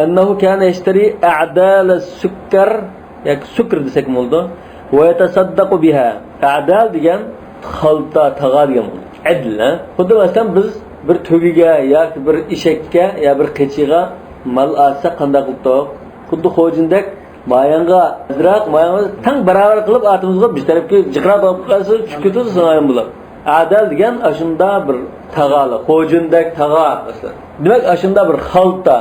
annahu kana yashtari a'dal as-sukkar yoki sukr desak bo'ldi. Va yatasaddaqu biha. A'dal degan xalta tag'a degan bo'ldi. Adl. Xuddi masalan biz bir to'giga yoki bir eshakka yo bir qichiga mal olsa qanday qilib, xuddi xo'jindek mayanga tang barobar qilib atimizga bir tarafga jiqrab olib qolsa tushib so'nagan bo'ladi. Adal degan ashunda bir tag'ali, xo'jindek tag'a masalan. Demak, ashunda bir xalta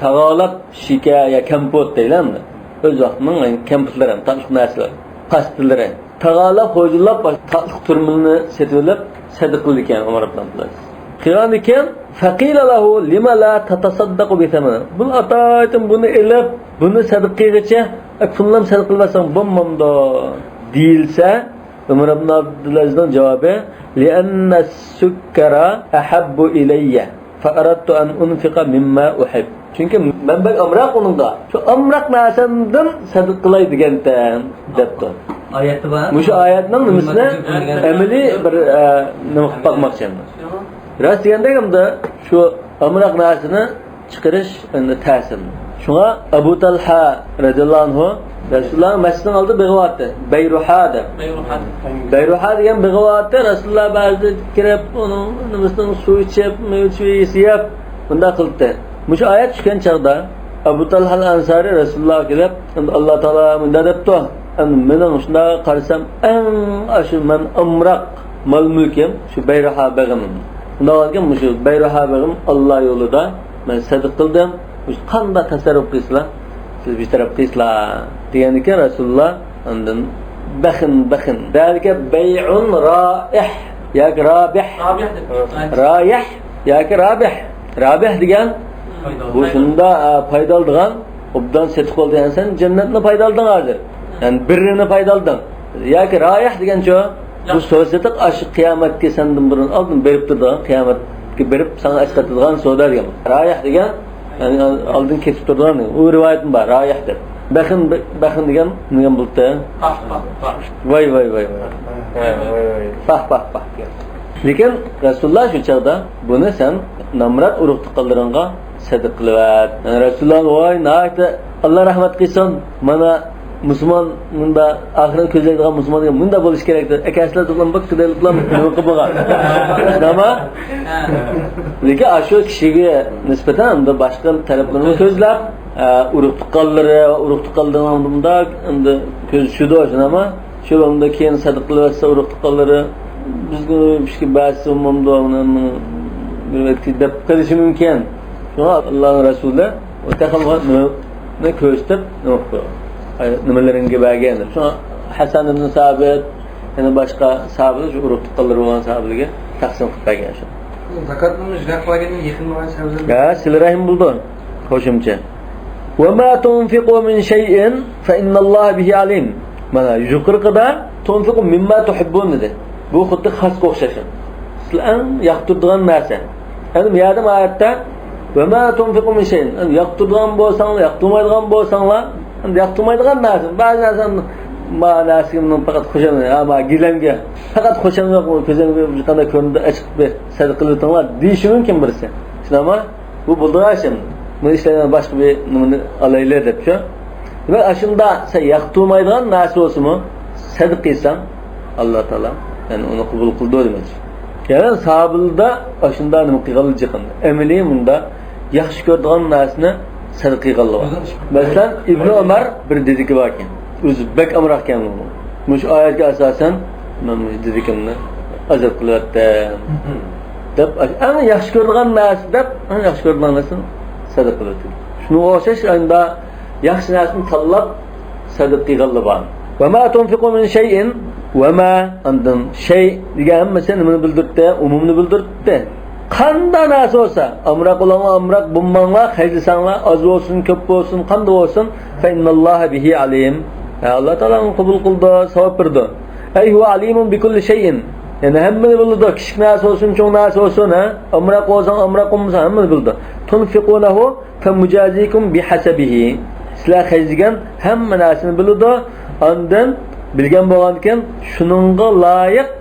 tag'alab shika yo kompot deyiladi. O'z vaqtining kompotlar, taniq narsalar, pastilari. Tag'alab, xo'jinlab taniq turmini setib olib sadaqa qildi ekan Umar ibn Abdulaziz. Qilgan ekan, faqila lahu lima la tatasaddaqu bi thamana. Bu ataytum buni elib, buni sadaqagacha pullam sadaqa qilmasam bo'lmamdo deyilsa, Umar ibn Abdulazizning javobi li anna as-sukkara ahabbu ilayya fa aradtu an unfiqa mimma uhib. Chunki manba amroq uningda. Shu amroq narsadan sadaqa qilay degandan debdi. Oyatda bor. Mushu oyatning nimasini amaliy bir nima qilib bakmoqchiman. Rast deganda hamda shu amroq narsani chiqarish endi ta'sir. Shunga Abu Talha radhiyallohu anhu Rasulullah masjiddan oldi beg'iyotdi. Bayruha deb. Bayruha degan beg'iyotda Rasulullah ba'zida kirib, uning nimasidan suv ichib, yeb, bunda qildi. Mush oyat tushgan chaqda Abu Talha al-Ansari Rasulullah kelib, Alloh taolo bunda debdi. Mening shunda qarasam, eng ashu men umraq mal mulkim shu Bayruha beg'im. Bunda olgan shu Bayruha beg'im Alloh yo'lida men sadiq qildim. Qanday tasarruf qilsizlar? Siz bir taraf qilsizlar deganiki Rasulullah undan baxin dalika bay'un ra'ih yoki rabih ra'ih yoki rabih degan bu shunda foydaldigan obdan setib qolgan sen jannatni foydalding hozir. Yani birini foydalding. Yoki ra'ih degancha bu so'zetiq aşı qiyomatga sendan burun oldin berib turdigan qiyomatga berib sana asqatadigan savdo degan. Ra'ih degan yani aldın kesip durdular mı? O rivayetim var, rayihdir. Bakın degan nima bo'ldi? Vay. Pah. Lekin Rasulullah shu chaqda buni sen namrat urug' tuqqanlaringga sadiq qilib. Yani Rasulullah voy nayta Allah rahmat qilsin. Mana musulmon bunda oxirat ko'zlaydigan musulmonga bunda bo'lish kerakdir. Akaslar to'plam bir qidirliklar nima qilib bo'lgan. Nima? Lekin ashu kishiga nisbatan unda boshqa taraflarni ko'zlab, urug' tuqqanlari bunda endi ko'z shudo nima? Shu bunda keyin sadiq qilsa urug' tuqqanlari bizga ishga ba'zi umumda bir deb qilishi mumkin. Shuna Allohning rasuli o taqalni ko'rsatib nima qildi? Nimalaringa bergandir. Shuna Hasan ibn Sabit yana boshqa sahabalar shu urug' tuqqanlari bo'lgan sahabalarga taqsim qilib bergan shu. Zakatni jaqlagan yaqin bo'lgan sabzlar. Ya, silrahim bo'ldi. Qo'shimcha. Wa ma tunfiqu min shay'in fa innalloha bihi alim. Mana yuqorida tunfiqu mimma tuhibbun dedi. Bu xuddi xasga o'xshashi. Sizlar yoqtiradigan narsa. Endi bu yerda oyatda va ma tunfiqu min shay'in. Yoqtiradigan bo'lsanglar, yoqtirmaydigan bo'lsanglar, endi yoqtirmaydigan narsa, ba'zi narsani ma'nasiga faqat qo'shaman, ama gilamga faqat qo'shaman yo'q, ko'zingga bir qanday ko'rinda açık bir sadiq qilibdinglar deyishi mumkin birisi. Shunama bu bo'ldiqashim. Buni ishlayman boshqa bir nimani alaylar deb shu. Demak, ashunda sen yoqtirmaydigan narsa bo'lsa-mu, sadiq qilsam Alloh taolo yani uni qabul qildi demak. Yani sahabilda ashunda nima qilganlik chiqindi. Amaliy bunda yaxshi ko'radigan narsani sadiq qilganlar. Masalan, Ibn Umar bir dediki bor ekan. O'zi bek amroq ekan bu. Mush oyatga asosan men dedikimni azab qilyapti. Deb ana yaxshi ko'radigan narsa deb, ana yaxshi ko'radigan narsani sadiq qilyapti. Shunga o'xshash anda yaxshi narsani tanlab sadiq qilganlar bor. Va ma tunfiqu min shay'in va ma andan shay degan hammasi nimani bildirdi? Umumni bildirdi. Qanday narsa bo'lsa, amroq bo'lgan amroq bo'lmanglar, xaylisanglar, oz bo'lsin, ko'p bo'lsin, qanday bo'lsin, fa innalloha bihi alim. Allah Taala onu qabul qildi, savob berdi. Ay huwa alimun bi kulli shay'in. Yani hammani bildi, kichik narsa bo'lsin, cho'ng narsa bo'lsin, amroq bo'lsin, amroq bo'lmasa hammani bildi. Tunfiqunahu famujazikum bihasabihi. Sizlar xayzigan hamma narsani bildi, ondan bilgan bo'lgan ekan, shuningga loyiq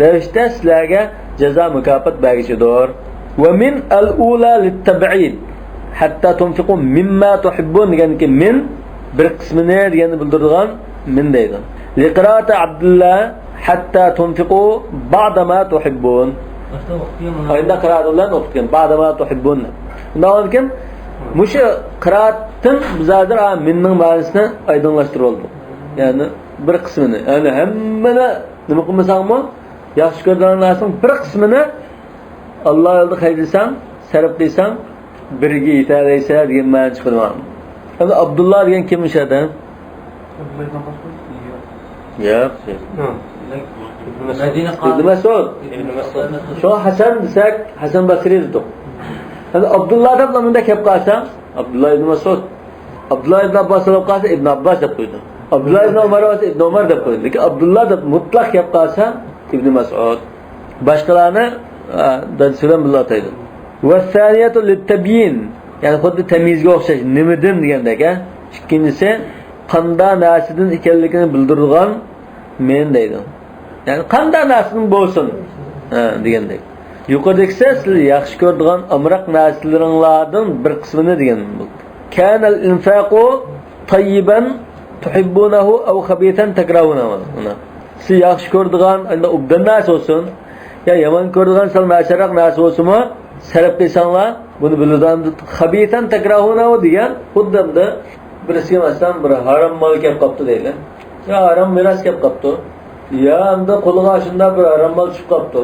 ravishda sizlarga jazo mukofot bergishidir. Wa min al-ula lit-tab'id hatta tunfiqu mimma tuhibbun deganki min bir qismini degani bildirgan min deydi. Liqira'ati Abdullah hatta tunfiqu ba'da ma tuhibbun. Ayda qira'atlar o'qitgan ba'da ma tuhibbun. Bundan keyin mushu qira'atdan bizlar minning ma'nosini oydinlashtirib oldik. Yani bir qismini, yani hammani nima qilmasangmi, yaxshi ko'rgan narsaning bir qismini Alloh yo'lida qaydisan, sarf qilsang, birga yetaraysa degan ma'no chiqarman. Endi Abdullah degan kim ishadi? Yo'q. Ibn Mas'ud. Shu Hasan desak, Hasan Basri dedik. Endi Abdullah deb nomida kelib qolsa, Abdullah ibn Mas'ud. Abdullah ibn Abbas deb qolsa, Ibn Abbas deb qo'ydi. Abdullah ibn Umar va Ibn Umar deb qo'ydi. Lekin Abdullah deb mutlaq kelib qolsa, Ibn Mas'ud. Boshqalarni dadsidan billah aytadi. Va saniyatu lit-tabyin. Yani xuddi tamyizga o'xshash nimadan degandek, ikkinchisi qanday narsadan ekanligini bildirgan men deydi. Yani qanday narsadan bo'lsin, degandek. Yuqoridagisi siz yaxshi ko'radigan amroq narsalaringlardan bir qismini degan bu. Kanal infaqu tayyiban tuhibbunahu aw khabitan takrahunahu. Siz yaxshi ko'radigan obdan narsa olsun, ya yomon ko'radigan sal nasharoq narsa olsunmi, sarf qilsanglar, buni biladigan khabitan takrahunahu degan xuddamda birisiga masalan bir harom mol kelib qopti deydi. Ya harom miras kelib qopti. Ya anda qo'liga shunda bir harom mol tushib qopti.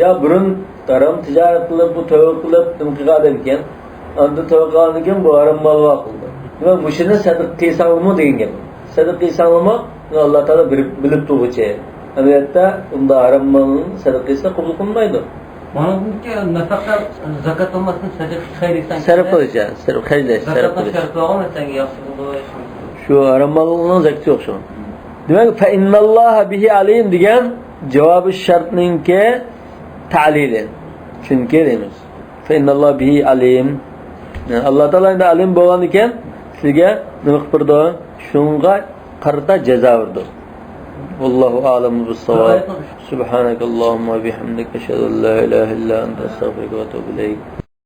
Ya burun harom tijorat qilib, bu tavba qilib, nima qilgan ekan? Anda tavba qilgan ekan, bu harom mol qildi. Nima mushuni sadaq qilsangmi degan gap. Sadaq qilsangmi, Alloh taolo bilib turguchi. Albatta, unda harom molni sadaq qilsa qabul qilmaydi. Mana bunga nafaqa zakat olmasın sadaq xayrisan. Sarf qilish, sarf xayrilash, sarf qilish. Zakat olmasan yaxshi bo'ladi. Şu harom molning zakati yo'q shu. Demak, fa innalloha bihi alim degan javobi shartninki ta'lili. Chunki deymiz. Fa innalloha bihi alim. Yani Alloh taolo endi alim bo'lgan ekan, sizga nima qilib berdi? Shunga qarata jazo berdi. Vallohu a'lamu bis-savab. Subhanakallahumma va bihamdika ashhadu an la ilaha illa anta astaghfiruka va atubu ilayk.